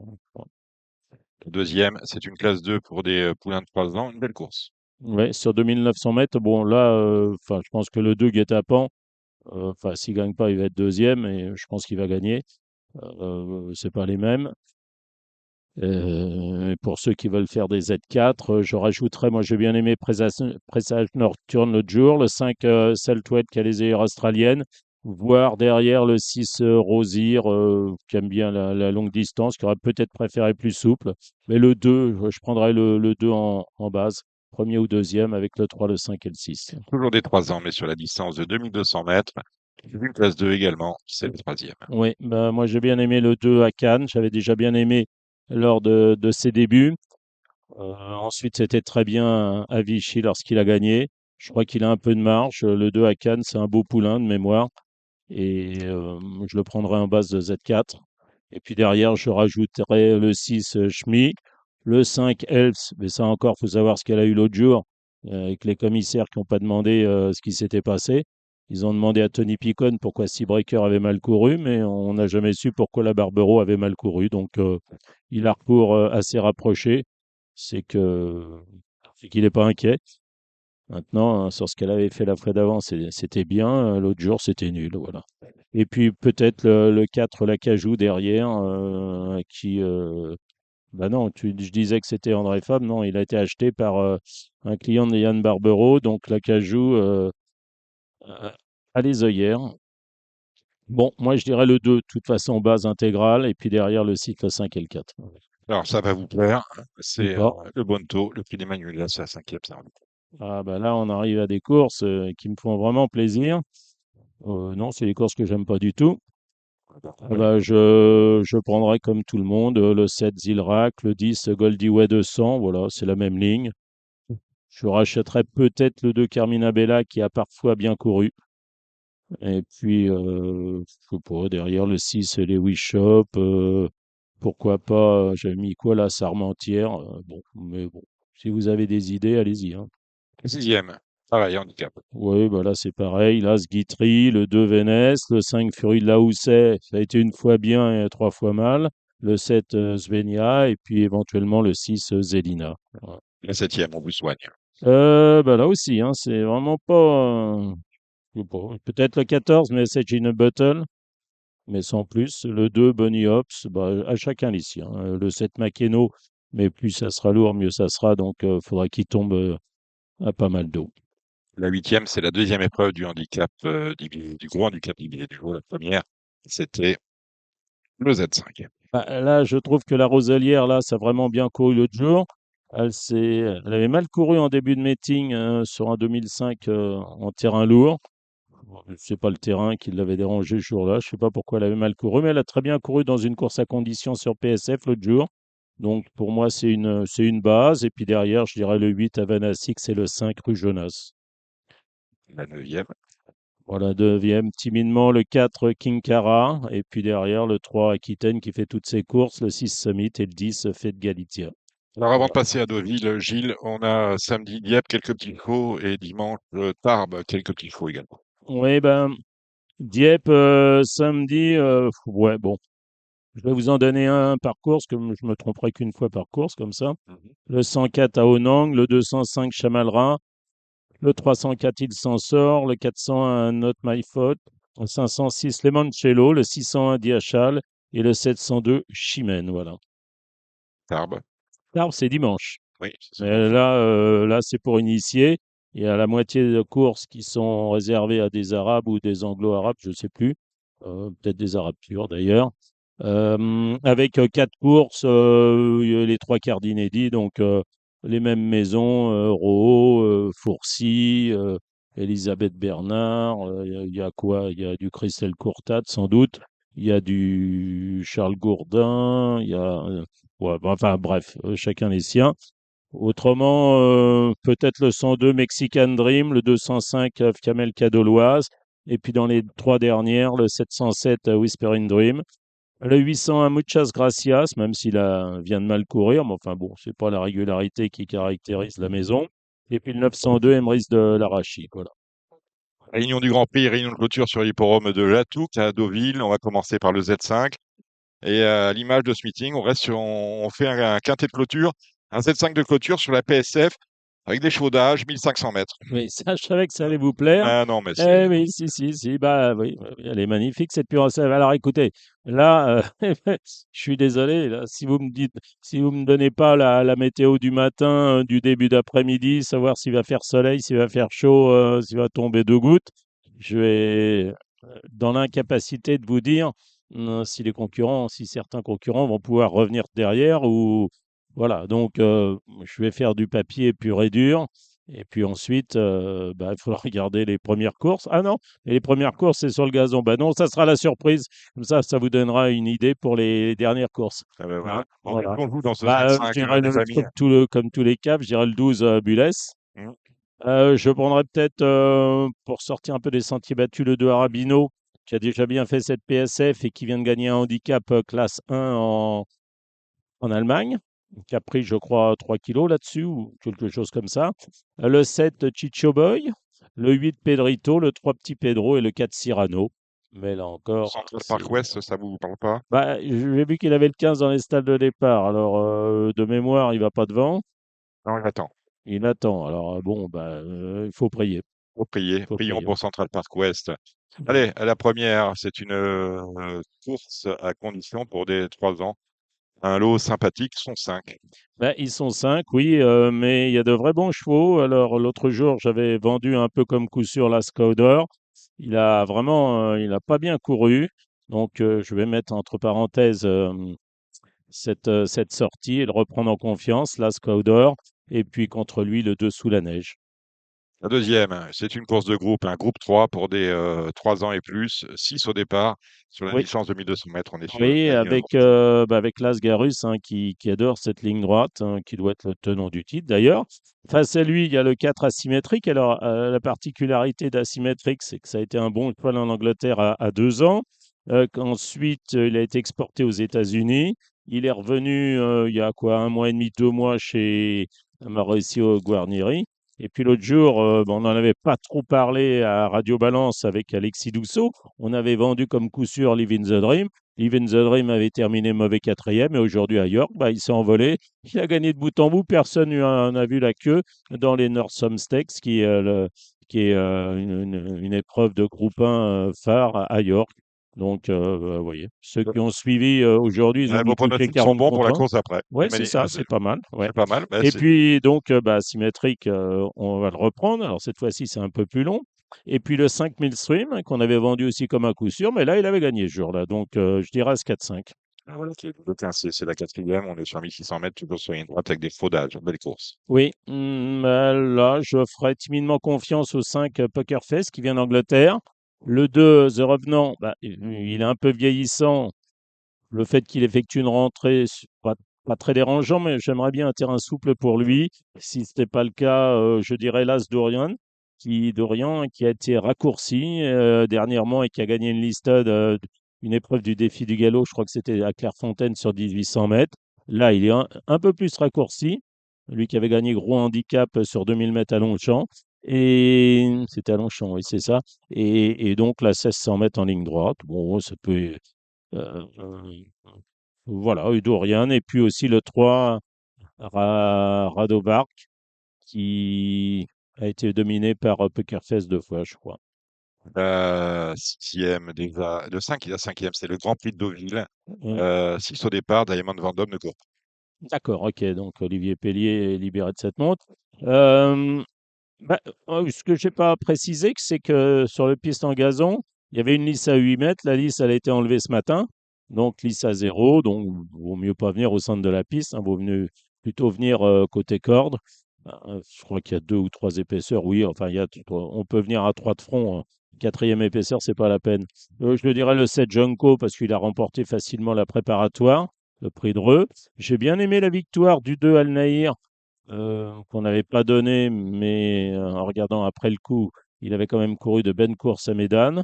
Le deuxième, c'est une classe 2 pour des poulains de 3 ans, une belle course. Ouais, sur 2900 mètres, bon là, enfin, je pense que le 2 guet-apens, enfin, s'il gagne pas, il va être deuxième, et je pense qu'il va gagner. C'est pas les mêmes. Pour ceux qui veulent faire des Z4, je rajouterais, moi j'ai bien aimé Présage Nocturne l'autre jour, le 5 Seltwet qui a les œillères australiennes, voire derrière le 6 Rosir qui aime bien la longue distance, qui aurait peut-être préféré plus souple. Mais le 2, je prendrais le 2 en base, premier ou deuxième avec le 3, le 5 et le 6. Toujours des 3 ans, mais sur la distance de 2200 mètres. Une classe 2 également, c'est le troisième. Oui, bah, moi j'ai bien aimé le 2 à Cannes, j'avais déjà bien aimé lors de ses débuts. Ensuite, c'était très bien à Vichy lorsqu'il a gagné. Je crois qu'il a un peu de marge. Le 2 à Cannes, c'est un beau poulain de mémoire. Et je le prendrai en base de Z4. Et puis derrière, je rajouterai le 6 Schmi, le 5 Elves. Mais ça encore, faut savoir ce qu'elle a eu l'autre jour avec les commissaires qui n'ont pas demandé ce qui s'était passé. Ils ont demandé à Tony Picon pourquoi Seabreaker avait mal couru, mais on n'a jamais su pourquoi la Barbero avait mal couru. Donc, il a recours assez rapproché. C'est que c'est qu'il n'est pas inquiet. Maintenant, sur ce qu'elle avait fait la fois d'avant, c'était bien. L'autre jour, c'était nul. Voilà. Et puis peut-être le 4, l'Acajou derrière, qui. Bah non, je disais que c'était André Fabre. Non, il a été acheté par un client de Yann Barbero. Donc l'Acajou euh, à les œillères. Bon, moi je dirais le 2, de toute façon, base intégrale. Et puis derrière le cycle 5 et le 4. Alors, ça va vous plaire. Ou C'est pas. le Bonto, le prix d'Emmanuel, là, c'est la cinquième. Ça. Ah bah là, on arrive à des courses qui me font vraiment plaisir. Non, c'est des courses que j'aime pas du tout. Ah bah, je prendrai comme tout le monde le 7 Zilrak, le 10 Goldie Way 200, voilà, c'est la même ligne. Je rachèterai peut-être le 2 Carmina Bella qui a parfois bien couru. Et puis, je sais pas, derrière le 6 les Wishop, pourquoi pas, j'avais mis quoi là, Sarmentière. Bon, mais bon, si vous avez des idées, allez-y, hein. Le sixième, pareil, handicap. Oui, bah là c'est pareil. Là, Guitry, le 2 Vénès, le 5 Fury de la Housset, ça a été une fois bien et trois fois mal. Le 7 Svenja et puis éventuellement le 6 Zelina. Voilà. Le septième, on vous soigne. Bah là aussi, hein, c'est vraiment pas, je sais pas, peut-être le 14, mais c'est Gina Buttle, mais sans plus. Le 2 Bunny Hops, bah, à chacun les siens. Le 7 Makeno, mais plus ça sera lourd, mieux ça sera. Donc, il faudra qu'il tombe à pas mal d'eau. La huitième, c'est la deuxième épreuve du handicap, du gros handicap du jour. La première, c'était le Z5. Bah, là, je trouve que la Roselière, là, ça a vraiment bien couru l'autre jour. Elle avait mal couru en début de meeting sur un 2005 en terrain lourd. Bon, c'est pas le terrain qui l'avait dérangé ce jour-là. Je sais pas pourquoi elle avait mal couru, mais elle a très bien couru dans une course à conditions sur PSF l'autre jour. Donc pour moi, c'est une base. Et puis derrière, je dirais le 8 Havana Six et le 5 rue Jonas. La neuvième, Voilà, deuxième, timidement, le 4 King Cara. Et puis derrière, le 3 Aquitaine qui fait toutes ses courses, le 6 Summit et le 10 Fête Galicia. alors, avant de Voilà. passer à Deauville, Gilles, on a samedi Dieppe, quelques petits chevaux, et dimanche Tarbes, quelques petits chevaux également. Oui, ben, Dieppe, samedi, ouais, bon. Je vais vous en donner un par course, comme je me tromperai qu'une fois par course, comme ça. Mhm. Le 104 à Onang, le 205 Chamalra, le 304 Il s'en sort, le 401 Not My Fault, le 506 Lemoncello, le 601 Diachal et le 702 Chimène, voilà. Tarbes, Tarbes, c'est dimanche. oui, c'est Mais bon. là, c'est pour initier. Il y a la moitié de courses qui sont réservées à des Arabes ou des Anglo-Arabes, je ne sais plus. Peut-être des Arabes purs d'ailleurs. Avec quatre courses, les trois quarts d'inédits, donc les mêmes maisons, Roho, Fourcy, Elisabeth Bernard, il y a quoi? Il y a du Christelle Courtade sans doute, il y a du Charles Gourdin, il y a ouais, enfin bref, chacun les siens. Autrement, peut-être le 102 Mexican Dream, le 205 Camel Cadoloise, et puis dans les trois dernières, le 707 Whispering Dream, le 801 Muchas Gracias, même vient de mal courir, mais enfin bon, c'est pas la régularité qui caractérise la maison. Et puis le 902 Emrys de l'Arachi, voilà. Réunion du Grand Prix, réunion de clôture sur l'hipporome de Latouk à Deauville. On va commencer par le Z5. Et à l'image de ce meeting, on fait un quintet de clôture, un Z5 de clôture sur la PSF avec des chevaux d'âge, 1500 mètres. Oui, ça, je savais que ça allait vous plaire. Ah non, mais Eh c'est. oui, si, bah oui, elle est magnifique cette pure sève. Alors écoutez, là, je suis désolé, là, si vous me donnez pas la météo du matin, du début d'après-midi, savoir s'il va faire soleil, s'il va faire chaud, s'il va tomber deux gouttes, je vais dans l'incapacité de vous dire si certains concurrents vont pouvoir revenir derrière ou voilà. Donc, je vais faire du papier pur et dur. Et puis ensuite, bah, il faudra regarder les premières courses. Ah non, et les premières courses, c'est sur le gazon. Bah non, ça sera la surprise. Comme ça vous donnera une idée pour les dernières courses. Ah ben voilà. Hein, On voilà. joue dans ce Bah, je Z5, dirais les amis. comme tous les caps, je dirais le 12 Bulles. Mmh. Je prendrais peut-être, pour sortir un peu des sentiers battus, le 2 Arabino, qui a déjà bien fait cette PSF et qui vient de gagner un handicap classe 1 en Allemagne, qui a pris, je crois, 3 kilos là-dessus ou quelque chose comme ça. Le 7 Chicho Boy, le 8 Pedrito, le 3 Petit Pedro et le 4 Cyrano. Mais là encore, Central Park West, ça vous parle pas? bah, j'ai vu qu'il avait le 15 dans les stalles de départ. Alors, de mémoire, il va pas devant. Non, j'attends. Il attend. Alors, bon, bah, il faut prier. Faut prier. Faut Prions prier. pour Central Park West. Allez, à la première, c'est une course à condition pour des 3 ans. Un lot sympathique, sont 5. Bah, ils sont 5, oui, mais il y a de vrais bons chevaux. Alors, l'autre jour, j'avais vendu un peu comme coup sûr la Scouder. Il a pas bien couru. Donc, je vais mettre entre parenthèses cette sortie et le reprendre en confiance, la Scouder. Et puis, contre lui, le 2 sous la neige. La deuxième, c'est une course de groupe, un groupe 3 pour des 3 ans et plus, 6 au départ, sur la Oui, distance de 1200 mètres, on est sur oui, gagner un avec, groupe. avec Las Garus, hein, qui adore cette ligne droite, hein, qui doit être le tenant du titre d'ailleurs. Face à lui, il y a le 4 asymétrique. Alors, la particularité d'asymétrique, c'est que ça a été un bon étoile en Angleterre à 2 ans. Qu'ensuite, il a été exporté aux États-Unis. Il est revenu il y a quoi, un mois et demi, 2 mois chez Mauricio Guarnieri. Et puis l'autre jour, on n'en avait pas trop parlé à Radio Balance avec Alexis Dousseau. On avait vendu comme coup sûr Live in the Dream. Live in the Dream avait terminé mauvais quatrième et aujourd'hui à York, bah, il s'est envolé. Il a gagné de bout en bout. Personne n'en a vu la queue dans les Northsome Stakes, qui est une épreuve de groupe 1 phare à York. Donc, vous voyez, ceux qui ont suivi aujourd'hui, ils ont Vos mis toutes les pronostics sont 40 bons pour la contre 1. course après. Ouais, c'est ça, c'est pas mal. Ouais. C'est pas mal. Bah, Et puis, donc, bah, symétrique, on va le reprendre. Alors, cette fois-ci, c'est un peu plus long. Et puis, le 5000 Stream, hein, qu'on avait vendu aussi comme un coup sûr, mais là, il avait gagné ce jour-là. Donc, je dirais ce 4-5. ah, voilà, le 15, c'est la quatrième, on est sur 1600 mètres, toujours sur une droite avec des faux d'âge. Belle course. Oui, là, je ferai timidement confiance au 5 Poker Face qui vient d'Angleterre. Le 2, The Revenant, bah, il est un peu vieillissant. Le fait qu'il effectue une rentrée, c'est pas très dérangeant, mais j'aimerais bien un terrain souple pour lui. Si ce n'était pas le cas, je dirais l'As Dorian, qui a été raccourci dernièrement et qui a gagné une listed, une épreuve du défi du galop. Je crois que c'était à Clairefontaine sur 1800 mètres. Là, il est un peu plus raccourci. Lui qui avait gagné gros handicap sur 2000 mètres à Longchamp. Et c'était à Longchamp, oui, c'est ça. Et donc, la 1600 mètres en ligne droite. Bon, ça peut. Euh, euh, voilà, Udo Rian. Et puis aussi le 3, Radobark, qui a été dominé par Pokerface 2 fois, je crois. Sixième déjà. Le 5, il a cinquième, c'est le Grand Prix de Deauville. Ouais. 6 au départ, Diamond Vendôme ne court pas. D'accord, ok. Donc Olivier Pellier est libéré de cette montre. Euh, Bah, ce que je n'ai pas précisé, c'est que sur le piste en gazon, il y avait une lisse à 8 mètres. La lisse, elle a été enlevée ce matin. Donc, lisse à 0. Donc, vaut mieux pas venir au centre de la piste. Vaut plutôt venir côté corde. Je crois qu'il y a 2 ou 3 épaisseurs. Oui, enfin, on peut venir à 3 de front, hein. Quatrième épaisseur, c'est pas la peine. Je le dirais le 7 Junko parce qu'il a remporté facilement la préparatoire, le prix de Reux. J'ai bien aimé la victoire du 2 Al Nahir qu'on n'avait pas donné, mais en regardant après le coup, il avait quand même couru de belles courses à Médane.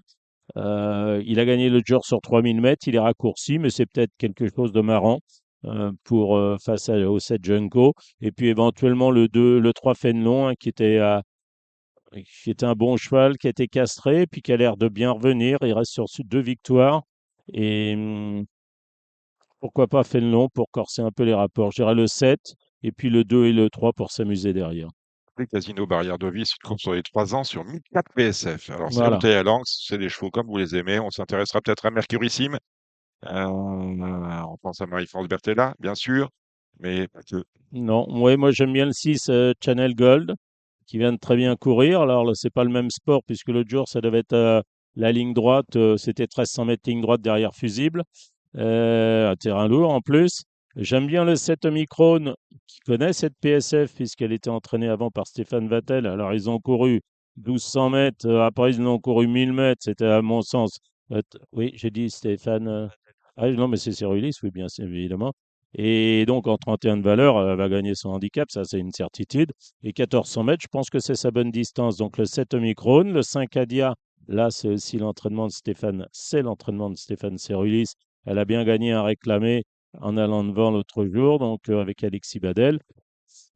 Il a gagné le Tour sur 3000 mètres, il est raccourci, mais c'est peut-être quelque chose de marrant pour face au 7 Junko. Et puis éventuellement le 2, le 3 Fénelon, hein, qui était un bon cheval, qui a été castré, puis qui a l'air de bien revenir. Il reste sur 2 victoires. Et pourquoi pas Fénelon pour corser un peu les rapports. Je dirais le 7, et puis le 2 et le 3 pour s'amuser derrière. Les Casino Barrière d'Auvis, une course sur les 3 ans sur 1004 PSF. Alors, c'est Voilà. Haute à Lanx, c'est des chevaux comme vous les aimez. On s'intéressera peut-être à Mercurissime. On pense à Marie-France Bertella, bien sûr, mais pas que. Non, ouais, moi j'aime bien le 6 Channel Gold, qui vient de très bien courir. Alors, là, c'est pas le même sport, puisque l'autre jour, ça devait être la ligne droite, c'était 1300 mètres ligne droite derrière fusible, un terrain lourd en plus. J'aime bien le 7 Omicron, qui connaît cette PSF, puisqu'elle était entraînée avant par Stéphane Vattel. Alors, ils ont couru 1200 mètres, après, ils en ont couru 1000 mètres. C'était, à mon sens. Oui, j'ai dit Stéphane. Ah, non, mais c'est Cyrulis, oui, bien évidemment. Et donc, en 31 de valeur, elle va gagner son handicap, ça, c'est une certitude. Et 1400 mètres, je pense que c'est sa bonne distance. Donc, le 7 Omicron, le 5 Adia, là, c'est aussi l'entraînement de Stéphane, c'est l'entraînement de Stéphane Cerulis. Elle a bien gagné un réclamé en allant devant l'autre jour, donc avec Alexis Badel.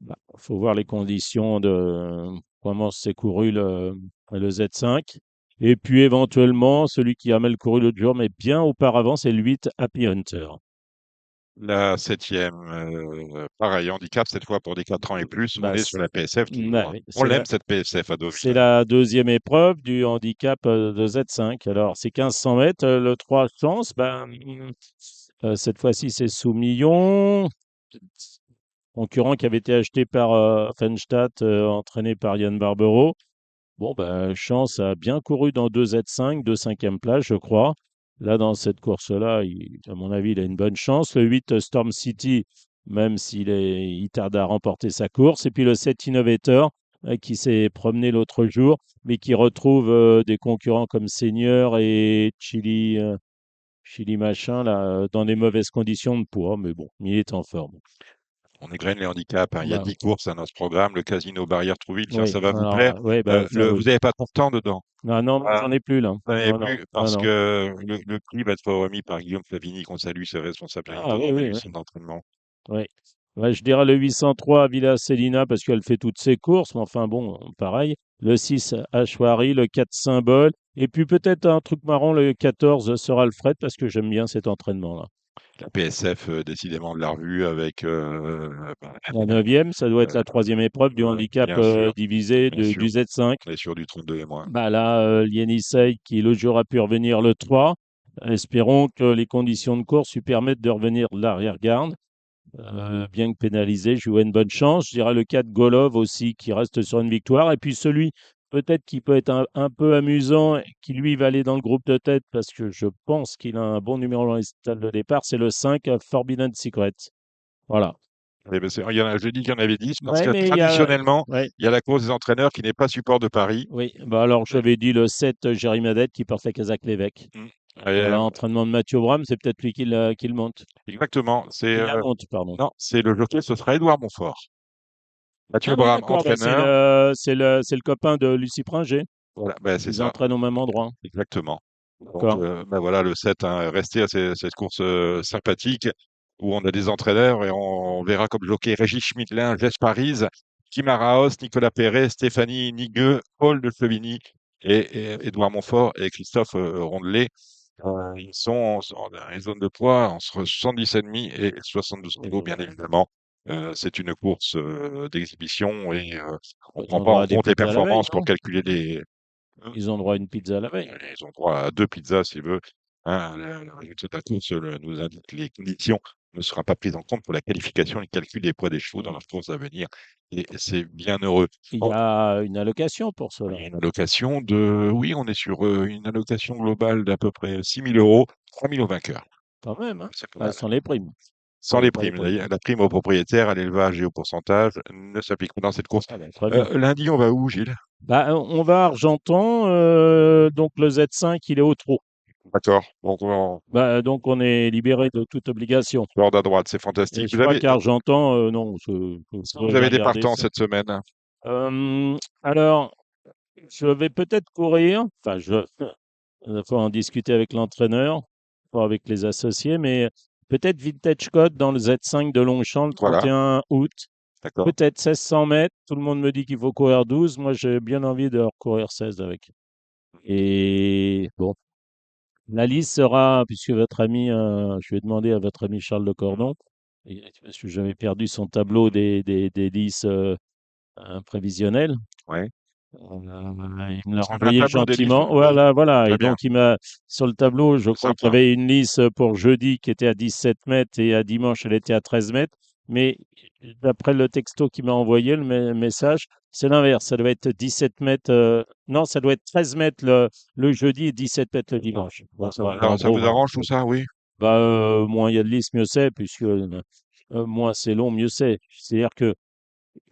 Il faut voir les conditions de comment s'est couru le Z5. Et puis éventuellement, celui qui a mal couru l'autre jour, mais bien auparavant, c'est le 8 Happy Hunter. La 7e, pareil, handicap, cette fois pour des 4 ans et plus. On Bah, est sur la PSF toujours, hein. oui, On l'aime, cette PSF à c'est Deauville. la deuxième épreuve du handicap de Z5. Alors, c'est 1500 mètres, le 3 chances. Cette fois-ci, c'est Soumillon, concurrent qui avait été acheté par Fenstadt, entraîné par Yann Barbero. Bon, Chance a bien couru dans 2 Z5, 2 cinquième place, je crois. Là, dans cette course-là, à mon avis, il a une bonne chance. Le 8 Storm City, même il tarde à remporter sa course. Et puis le 7 Innovator, qui s'est promené l'autre jour, mais qui retrouve des concurrents comme Seigneur et Chili machin, là, dans des mauvaises conditions de poids. Mais bon, il est en forme. On égrène les handicaps, hein. Il y a Bah, 10 courses à notre programme. Le Casino Barrière Trouville, tiens, oui, ça va vous plaire. alors, ouais, Vous oui. n'avez pas trop de temps dedans. Ah non, Ah, j'en ai plus là. vous n'en avez Non, non, plus non, parce non. que le prix va être remis par Guillaume Flavini, qu'on salue, ses responsables Ah oui, oui, du oui. centre d'entraînement. Oui. Ouais, je dirais le 803 à Villa Celina parce qu'elle fait toutes ses courses, mais enfin bon, pareil. Le 6 Ashwari, le 4 Symbole, et puis peut-être un truc marrant, le 14 sera Alfred parce que j'aime bien cet entraînement-là. La PSF, décidément de la revue avec, La neuvième, ça doit être la troisième épreuve du handicap bien sûr, divisé bien sûr. du Z5. On est sur du 32 et moins. Là, Lienissei qui l'autre jour a pu revenir le 3. Espérons que les conditions de course lui permettent de revenir de l'arrière-garde. Bien que pénalisé, je lui vois une bonne chance. Je dirais le 4 Golov aussi qui reste sur une victoire. Et puis celui peut-être qui peut être un peu amusant, et qui lui va aller dans le groupe de tête parce que je pense qu'il a un bon numéro dans les stades de départ, c'est le 5 Forbidden Secret. Voilà. Eh ben, j'ai dit qu'il y en avait 10 parce Ouais, que mais il y a. traditionnellement, Ouais, il y a la course des entraîneurs qui n'est pas support de Paris. oui. Alors j'avais dit le 7 Jérémy Madette qui porte la casaque l'évêque. Mm. Voilà, entraînement de Mathieu Bram, c'est peut-être lui qui le monte. Exactement. Qui la monte, pardon. Non, c'est le jockey, ce sera Édouard Montfort. Mathieu Ah oui, Bram, d'accord, entraîneur. c'est le copain de Lucie Pringé. Voilà, c'est Ils ça. entraînent au même endroit. Exactement. Donc, D'accord. voilà, le 7, hein, rester à cette course sympathique où on a des entraîneurs et on verra comme jockey Régis Schmidlin, Jess Paris, Kim Araos, Nicolas Perret, Stéphanie Nigueux, Paul de Flevigny et Édouard Montfort et Christophe Rondelet. Ils sont dans les zones de poids entre 70,5 et 72 kilos, bien évidemment. C'est une course d'exhibition et on ne Ils prend ont pas droit en à des compte les pizzas à la veille, performances pour non? calculer les. Ils ont droit à une pizza à la veille. Ils ont droit à 2 pizzas s'il veut. Hein, le résultat de la course nous indique que les conditions ne sera pas prises en compte pour la qualification et le calcul des poids des chevaux dans leur course à venir. Et c'est bien heureux. Il y Bon, a une allocation pour il cela. y a une allocation de. Oui, on est sur une allocation globale d'à peu près 6 000 euros, 3 000 au vainqueur. Quand même, hein. C'est pas mal. Sans les primes. Sans les Pas les primes. primes. La prime au propriétaire, à l'élevage et au pourcentage ne s'applique pas dans cette course. Très bien. Lundi, on va où, Gilles? On va à Argentan. Donc le Z5, il est au trot. D'accord. Donc, On est libéré de toute obligation. corde à droite, c'est Et fantastique. je crois qu'Argentan, non, Vous j'ai avez des regardé partants ça. cette semaine? Alors, je vais peut-être courir. Il faut en discuter avec l'entraîneur, pas avec les associés, mais peut-être Vintage Code dans le Z5 de Longchamp le Voilà, 31 août. d'accord. Peut-être 1600 mètres. Tout le monde me dit qu'il faut courir 12. Moi, j'ai bien envie de courir 16 avec. Et bon, la liste sera, puisque votre ami, je vais demander à votre ami Charles de Cordon, parce que j'avais perdu son tableau des listes prévisionnelles. Ouais. Il me l'a Vous avez un renvoyé tableau des listes. gentiment. Voilà, voilà. Très Et bien, donc, sur le tableau, je c'est crois qu'il y sympa. avait une liste pour jeudi qui était à 17 mètres et à dimanche, elle était à 13 mètres. Mais d'après le texto qu'il m'a envoyé, le message, c'est l'inverse. Ça doit être 17 mètres. Non, ça doit être 13 mètres le jeudi et 17 mètres le dimanche. Voilà, en Ça gros, vous voilà. arrange tout ça, oui? Moins il y a de listes, mieux c'est, puisque moins c'est long, mieux c'est. C'est-à-dire que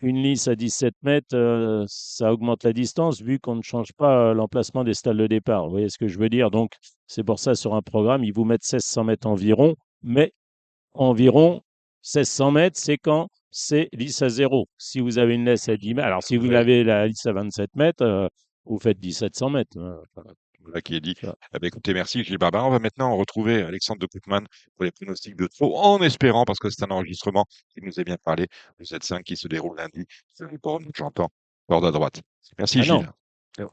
une lisse à 17 mètres, ça augmente la distance vu qu'on ne change pas l'emplacement des stalles de départ. Vous voyez ce que je veux dire? Donc, c'est pour ça, sur un programme, ils vous mettent 1600 mètres environ, mais environ 1600 mètres, c'est quand c'est lisse à zéro. Si vous avez une laisse à 10 mètres, alors si vous Oui. avez la lisse à 27 mètres, vous faites 1700 mètres. Voilà qui est dit. Ça. Eh ben, écoutez, merci Gilles Barbarin. On va maintenant retrouver Alexandre de Koopman pour les pronostics de trop, en espérant, parce que c'est un enregistrement qui nous est bien parlé, le Z5 qui se déroule lundi. J'entends. Corde à droite. Merci Ah non, Gilles.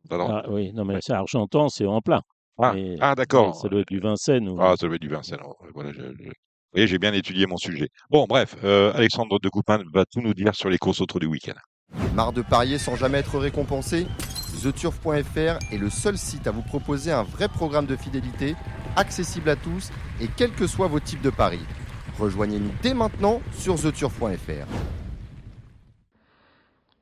Pardon. oui, non, mais Ouais. c'est Argentan, c'est en plein. Mais ça D'accord. doit être du Vincennes. Ça doit être du Vincennes. Voilà, vous voyez, j'ai bien étudié mon sujet. Bon, bref, Alexandre de Koopman va tout nous dire sur les courses autres du week-end. Marre de parier sans jamais être récompensé? TheTurf.fr est le seul site à vous proposer un vrai programme de fidélité, accessible à tous et quels que soient vos types de paris. Rejoignez-nous dès maintenant sur TheTurf.fr.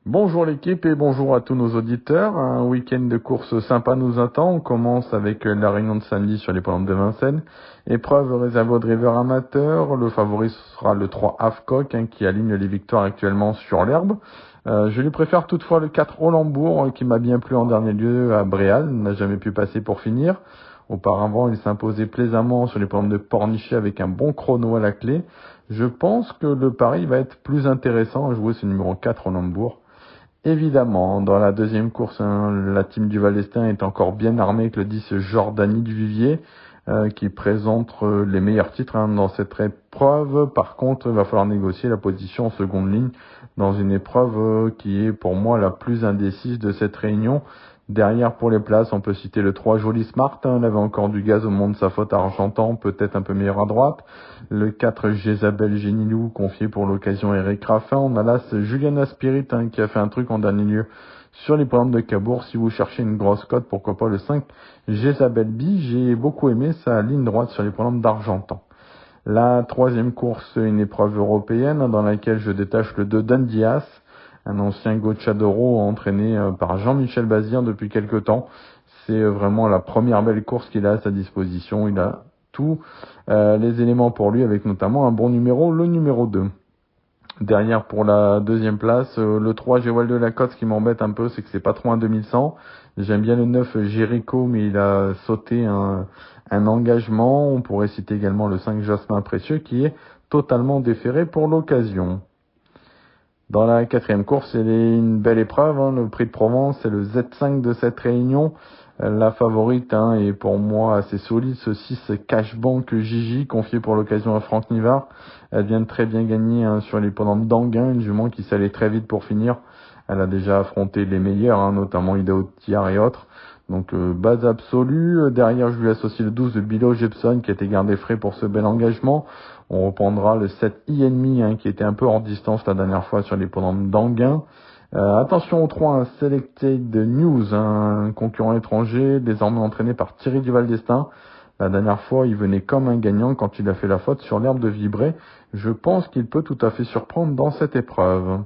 Bonjour l'équipe et bonjour à tous nos auditeurs. Un week-end de course sympa nous attend. On commence avec la réunion de samedi sur les l'hippodrome de Vincennes. Épreuve réservée aux drivers amateurs. Le favori sera le 3 Avcock qui aligne les victoires actuellement sur l'herbe. Je lui préfère toutefois le 4 Olambourg qui m'a bien plu en dernier lieu à Bréal. N'a jamais pu passer pour finir. Auparavant, il s'imposait plaisamment sur les l'hippodrome de Pornichet avec un bon chrono à la clé. Je pense que le pari va être plus intéressant à jouer ce numéro 4 Olambourg. Évidemment, dans la deuxième course, la team du Val d'Estaing est encore bien armée avec le 10 Jordanie du Vivier, qui présente les meilleurs titres dans cette épreuve. Par contre, il va falloir négocier la position en seconde ligne dans une épreuve qui est pour moi la plus indécise de cette réunion. Derrière, pour les places, on peut citer le 3 Joli Smart, il avait encore du gaz au moment de sa faute à Argentan, peut-être un peu meilleur à droite. Le 4 Jézabel Génilou, confié pour l'occasion à Eric Raffin. On a là Juliana Spirit qui a fait un truc en dernier lieu sur les programmes de Cabourg. Si vous cherchez une grosse cote, pourquoi pas le 5 Jézabel B. J'ai beaucoup aimé sa ligne droite sur les programmes d'Argentan. La troisième course, une épreuve européenne dans laquelle je détache le 2 Dandias, un ancien Gauchadoro entraîné par Jean-Michel Bazir depuis quelque temps. C'est vraiment la première belle course qu'il a à sa disposition. Il a tous les éléments pour lui, avec notamment un bon numéro, le numéro 2. Derrière, pour la deuxième place, le 3 Géwal de Lacoste. Ce qui m'embête un peu, c'est que c'est pas trop un 2100. J'aime bien le 9 Jericho, mais il a sauté un engagement. On pourrait citer également le 5 Jasmin Précieux, qui est totalement déféré pour l'occasion. Dans la quatrième course, c'est une belle épreuve, le Prix de Provence, c'est le Z5 de cette réunion. La favorite est pour moi assez solide, ce 6 Cashbank Gigi, confié pour l'occasion à Franck Nivard. Elle vient de très bien gagner sur l'hippodrome d'Anguin, une jument qui s'allait très vite pour finir. Elle a déjà affronté les meilleurs, notamment Idaho Tiar et autres. Donc base absolue. Derrière, je lui associe le 12 de Bilo Jepson qui a été gardé frais pour ce bel engagement. On reprendra le 7 I&Me qui était un peu hors distance la dernière fois sur l'hippodrome d'Anguin. Attention au 3, un Selected News, un concurrent étranger, désormais entraîné par Thierry Duval d'Estaing. La dernière fois, il venait comme un gagnant quand il a fait la faute sur l'herbe de Vibré. Je pense qu'il peut tout à fait surprendre dans cette épreuve.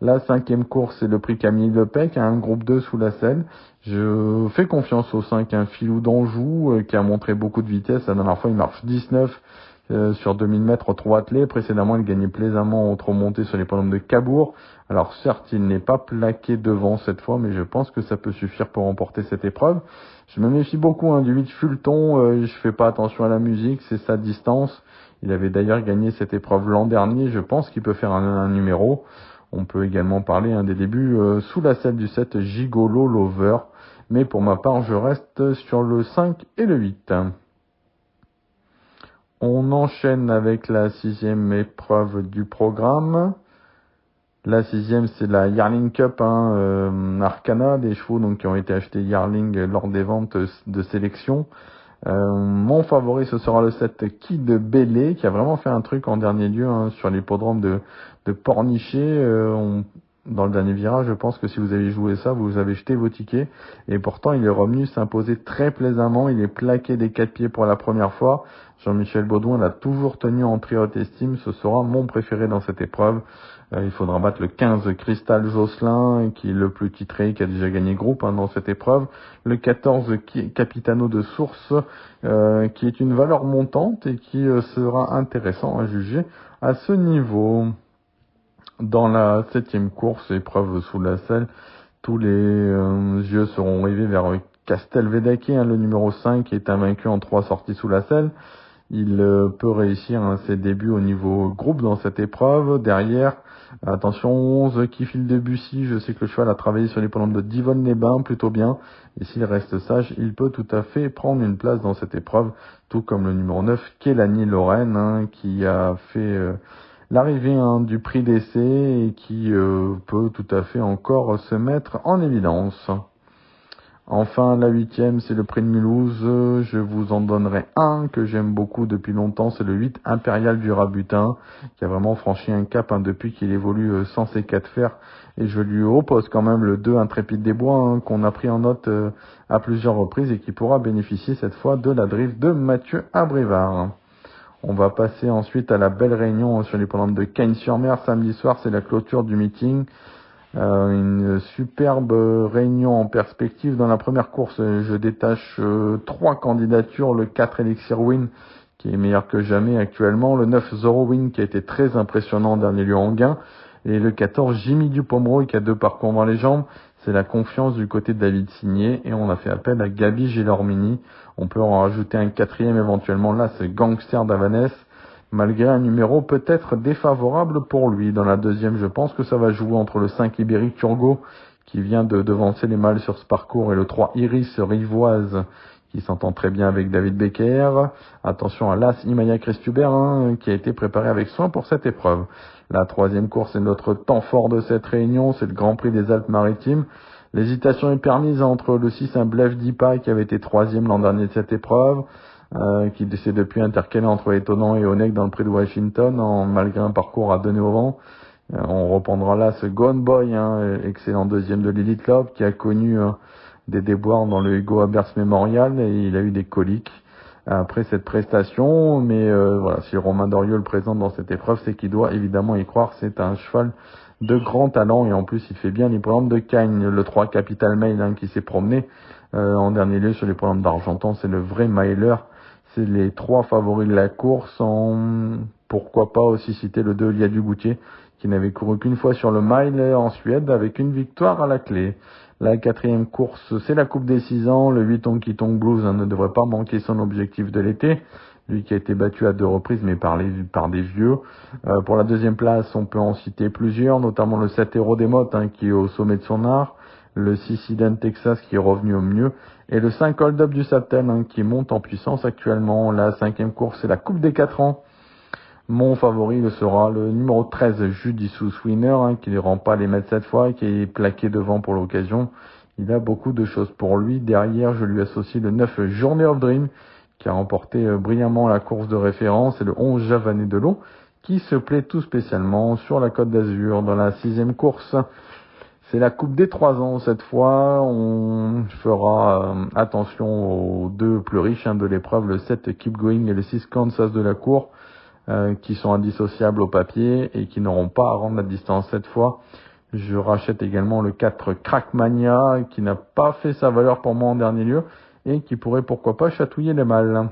La cinquième course, c'est le prix Camille Lepec, un groupe 2 sous la selle. Je fais confiance au 5, un Filou d'Anjou, qui a montré beaucoup de vitesse. La dernière fois, il marche 19. sur 2000 mètres au trot attelé. Précédemment, il gagnait plaisamment au trot monté sur l'hippodrome de Cabourg. Alors certes, il n'est pas plaqué devant cette fois, mais je pense que ça peut suffire pour remporter cette épreuve. Je me méfie beaucoup du 8 Fulton, je fais pas attention à la musique, c'est sa distance. Il avait d'ailleurs gagné cette épreuve l'an dernier, je pense qu'il peut faire un numéro. On peut également parler des débuts sous la selle du 7 Gigolo Lover. Mais pour ma part, je reste sur le 5 et le 8. On enchaîne avec la 6e épreuve du programme. La 6e, c'est la Yarling Cup Arcana, des chevaux donc qui ont été achetés Yarling lors des ventes de sélection. Mon favori, ce sera le 7 Kid Bélé, qui a vraiment fait un truc en dernier lieu sur l'hippodrome de Pornichet. Dans le dernier virage, je pense que si vous avez joué ça, vous avez jeté vos tickets. Et pourtant, il est revenu s'imposer très plaisamment. Il est plaqué des 4 pieds pour la première fois. Jean-Michel Baudouin l'a toujours tenu en très haute estime. Ce sera mon préféré dans cette épreuve. Il faudra battre le 15 Cristal Josselin, qui est le plus titré, qui a déjà gagné groupe dans cette épreuve. Le 14 Capitano de Source, qui est une valeur montante et qui sera intéressant à juger à ce niveau. Dans la 7e course, épreuve sous la selle, tous les yeux seront rivés vers Castelvedake, le numéro 5, qui est invaincu en 3 sorties sous la selle. Il peut réussir ses débuts au niveau groupe dans cette épreuve. Derrière, attention, 11 qui file de Bussy. Je sais que le cheval a travaillé sur les l'hippodrome de Divonne-les-Bains plutôt bien. Et s'il reste sage, il peut tout à fait prendre une place dans cette épreuve. Tout comme le numéro 9, Kélanie Lorraine, qui a fait l'arrivée du prix d'essai et qui peut tout à fait encore se mettre en évidence. Enfin, la 8e, c'est le prix de Mulhouse. Je vous en donnerai un que j'aime beaucoup depuis longtemps. C'est le 8 Impérial du Rabutin, qui a vraiment franchi un cap depuis qu'il évolue sans ses 4 fers. Et je lui oppose quand même le 2 Intrépide des Bois, qu'on a pris en note à plusieurs reprises et qui pourra bénéficier cette fois de la drift de Mathieu Abrévard. On va passer ensuite à la belle réunion sur l'hippodrome de Cagnes-sur-Mer. Samedi soir, c'est la clôture du meeting. Une superbe réunion en perspective. Dans la première course, je détache 3 candidatures. Le 4 Elixir Win, qui est meilleur que jamais actuellement. Le 9 Zoro Win, qui a été très impressionnant en dernier lieu en gain. Et le 14 Jimmy Dupomeroy, qui a 2 parcours dans les jambes. C'est la confiance du côté de David Signé. Et on a fait appel à Gabi Gélormini. On peut en rajouter un 4e éventuellement. Là, c'est Gangster d'Avanès. Malgré un numéro peut-être défavorable pour lui. Dans la 2e, je pense que ça va jouer entre le 5 Ibérique Turgot, qui vient de devancer les mâles sur ce parcours, et le 3 Iris Rivoise, qui s'entend très bien avec David Becker. Attention à l'As Imaya Christuber, qui a été préparé avec soin pour cette épreuve. La 3e course est notre temps fort de cette réunion, c'est le Grand Prix des Alpes-Maritimes. L'hésitation est permise entre le 6 un Blef Dipa, qui avait été 3e l'an dernier de cette épreuve, qui s'est depuis intercalé entre Étonnant et Onek dans le prix de Washington, malgré un parcours à donner au vent. On reprendra là ce Gone Boy, excellent 2e de l'Elite Club, qui a connu des déboires dans le Hugo Abers Memorial, et il a eu des coliques après cette prestation. Mais voilà, si Romain Dorieux le présente dans cette épreuve, c'est qu'il doit évidemment y croire. C'est un cheval de grand talent, et en plus il fait bien les programmes de Cagnes. Le 3 Capital Mail, qui s'est promené en dernier lieu sur les programmes d'Argentan, c'est le vrai Mailer. C'est les 3 favoris de la course. Pourquoi pas aussi citer le 2 Liadu Goutier, qui n'avait couru qu'une fois sur le mile en Suède, avec une victoire à la clé. La 4e course, c'est la Coupe des 6 ans. Le 8 Honky Tonk Blues ne devrait pas manquer son objectif de l'été. Lui qui a été battu à 2 reprises, mais par des vieux. Pour la 2e place, on peut en citer plusieurs, notamment le 7 Héros des Mottes, qui est au sommet de son art. Le 6 Eden Texas, qui est revenu au mieux. Et le 5 Hold Up du Saptel, qui monte en puissance actuellement. La 5e course, c'est la Coupe des 4 ans. Mon favori le sera le numéro 13 Judicious Winner, qui ne rend pas les mètres cette fois, et qui est plaqué devant pour l'occasion. Il a beaucoup de choses pour lui. Derrière, je lui associe le 9 Journey of Dream, qui a remporté brillamment la course de référence, et le 11 Javané de l'eau, qui se plaît tout spécialement sur la Côte d'Azur. Dans la 6e course, c'est la Coupe des 3 ans cette fois. On fera attention aux 2 plus riches de l'épreuve, le 7 Keep Going et le 6 Kansas de la cour, qui sont indissociables au papier et qui n'auront pas à rendre la distance cette fois. Je rachète également le 4 Crackmania, qui n'a pas fait sa valeur pour moi en dernier lieu et qui pourrait pourquoi pas chatouiller les mâles.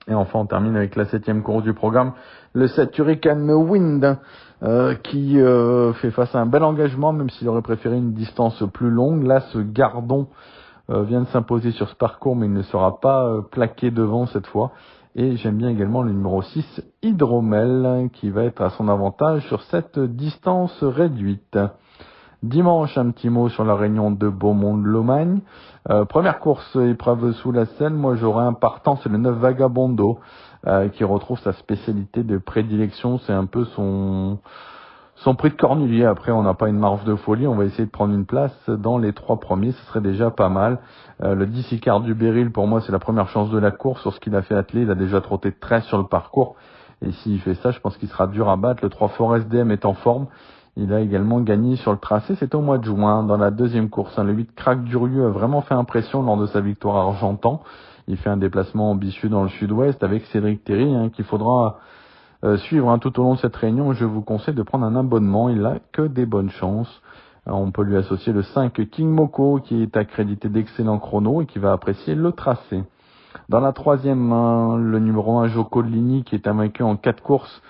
Et enfin, on termine avec la 7e course du programme, le 7 Hurricane Wind, qui fait face à un bel engagement, même s'il aurait préféré une distance plus longue. Là, ce Gardon vient de s'imposer sur ce parcours, mais il ne sera pas plaqué devant cette fois. Et j'aime bien également le numéro 6, Hydromel, qui va être à son avantage sur cette distance réduite. Dimanche, un petit mot sur la réunion de Beaumont-de-Lomagne. Première course, épreuve sous la Seine. Moi, j'aurais un partant, c'est le 9 Vagabondo, qui retrouve sa spécialité de prédilection. C'est un peu son prix de cornulier. Après, on n'a pas une marge de folie. On va essayer de prendre une place dans les 3 premiers. Ce serait déjà pas mal. Le 10 Icare du Beryl, pour moi, c'est la première chance de la course. Sur ce qu'il a fait atteler, il a déjà trotté 13 sur le parcours. Et s'il fait ça, je pense qu'il sera dur à battre. Le 3 Forest DM est en forme. Il a également gagné sur le tracé, c'était au mois de juin, dans la deuxième course. Le 8 Crac Durieux a vraiment fait impression lors de sa victoire à Argentan. Il fait un déplacement ambitieux dans le sud-ouest avec Cédric Terry, qu'il faudra suivre tout au long de cette réunion. Je vous conseille de prendre un abonnement, il n'a que des bonnes chances. On peut lui associer le 5 King Moko, qui est accrédité d'excellents chronos et qui va apprécier le tracé. Dans la troisième, le numéro 1 Joko Ligny, qui est invaincu en 4 courses,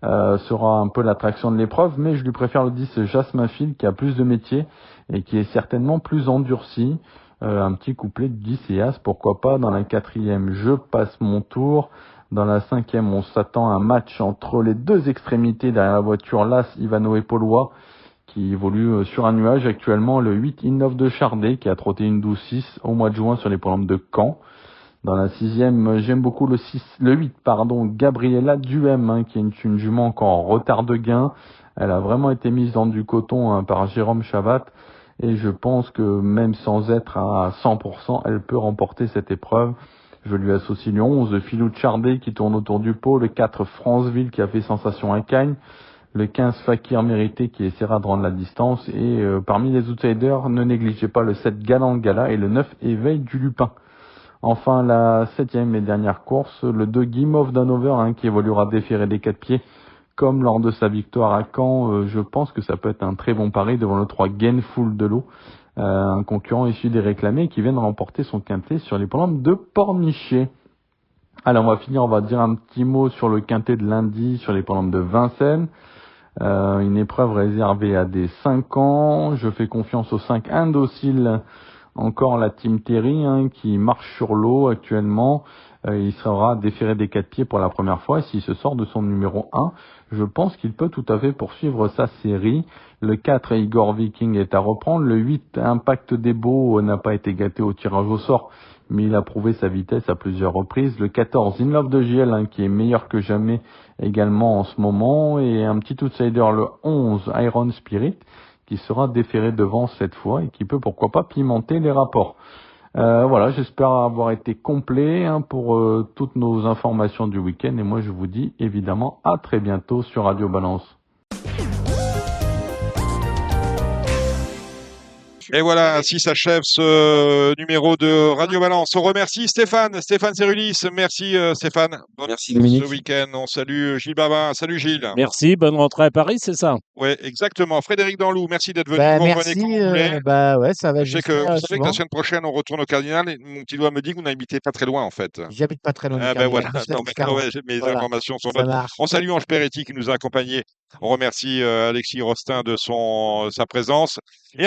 sera un peu l'attraction de l'épreuve, mais je lui préfère le 10 Jasmin Phil, qui a plus de métier et qui est certainement plus endurci. Un petit couplet de 10 et As, pourquoi pas. Dans la 4e, je passe mon tour. Dans la 5e, on s'attend à un match entre les deux extrémités derrière la voiture, l'As Ivano et Paulois, qui évolue sur un nuage actuellement. Le 8 Innov de Chardet, qui a trotté une 12-6 au mois de juin sur les programmes de Caen. Dans la 6e, j'aime beaucoup le 8, Gabriella Duhem, qui est une jument encore en retard de gain. Elle a vraiment été mise dans du coton par Jérôme Chavat. Et je pense que même sans être à 100%, elle peut remporter cette épreuve. Je lui associe le 11, Philou de Chardet, qui tourne autour du pot. Le 4, Franceville, qui a fait sensation à Cagnes. Le 15, Fakir Mérité, qui essaiera de rendre la distance. Et parmi les outsiders, ne négligez pas le 7, Galant Gala, et le 9, Éveil du Lupin. Enfin, la 7e et dernière course, le 2 Guimauve d'Hanover, qui évoluera déféré des 4 pieds, comme lors de sa victoire à Caen. Je pense que ça peut être un très bon pari devant le 3 Gainful de l'eau, un concurrent issu des réclamés qui vient de remporter son quintet sur les programmes de Pornichet. Alors, on va finir, on va dire un petit mot sur le quintet de lundi sur les programmes de Vincennes. Une épreuve réservée à des 5 ans. Je fais confiance aux 5 Indociles. Encore la Team Terry, qui marche sur l'eau actuellement. Il sera déféré des 4 pieds pour la première fois. Et s'il se sort de son numéro 1, je pense qu'il peut tout à fait poursuivre sa série. Le 4, Igor Viking, est à reprendre. Le 8, Impact des Beaux, n'a pas été gâté au tirage au sort, mais il a prouvé sa vitesse à plusieurs reprises. Le 14, In Love de JL, qui est meilleur que jamais également en ce moment. Et un petit outsider, le 11, Iron Spirit, qui sera déféré devant cette fois et qui peut pourquoi pas pimenter les rapports. Voilà, j'espère avoir été complet pour toutes nos informations du week-end. Et moi, je vous dis évidemment à très bientôt sur Radio Balance. Et voilà, ainsi s'achève ce numéro de Radio Balance. On remercie Stéphane Cerulis. Merci Stéphane. Merci Dominique. Ce week-end, on salue Gilles Babin. Salut Gilles. Merci, bonne rentrée à Paris, c'est ça? Oui, exactement. Frédéric Danlou, merci d'être venu. Bah, Vous merci. revenez quand vous voulez. Ouais, ça va Je sais juste que, vous savez que souvent. la semaine prochaine, on retourne au Cardinal et mon petit doigt me dit que vous n'habitez pas très loin en fait. J'habite pas très loin du Ah ben Cardinal, voilà, juste la non, mais, Biscarrosse. ouais, mes Voilà, informations sont ça bonnes. marche. On salue Ange Peretti qui nous a accompagnés. On remercie Alexis Rostin de sa présence. Et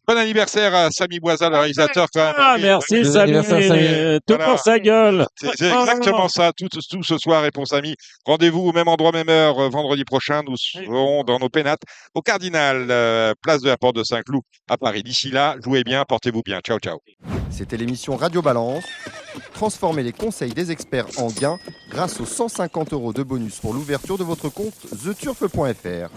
bon anniversaire à Samy Boisa, le réalisateur. Quand même. Ah, merci Joyeux Samy, anniversaire, Samy. tout Voilà. pour sa gueule. C'est exactement ça, tout ce soir et pour Samy. Rendez-vous au même endroit, même heure, vendredi prochain. Nous serons dans nos pénates au Cardinal, place de la Porte de Saint-Cloud à Paris. D'ici là, jouez bien, portez-vous bien. Ciao, ciao. C'était l'émission Radio Balance. Transformez les conseils des experts en gains grâce aux 150 € de bonus pour l'ouverture de votre compte theturf.fr.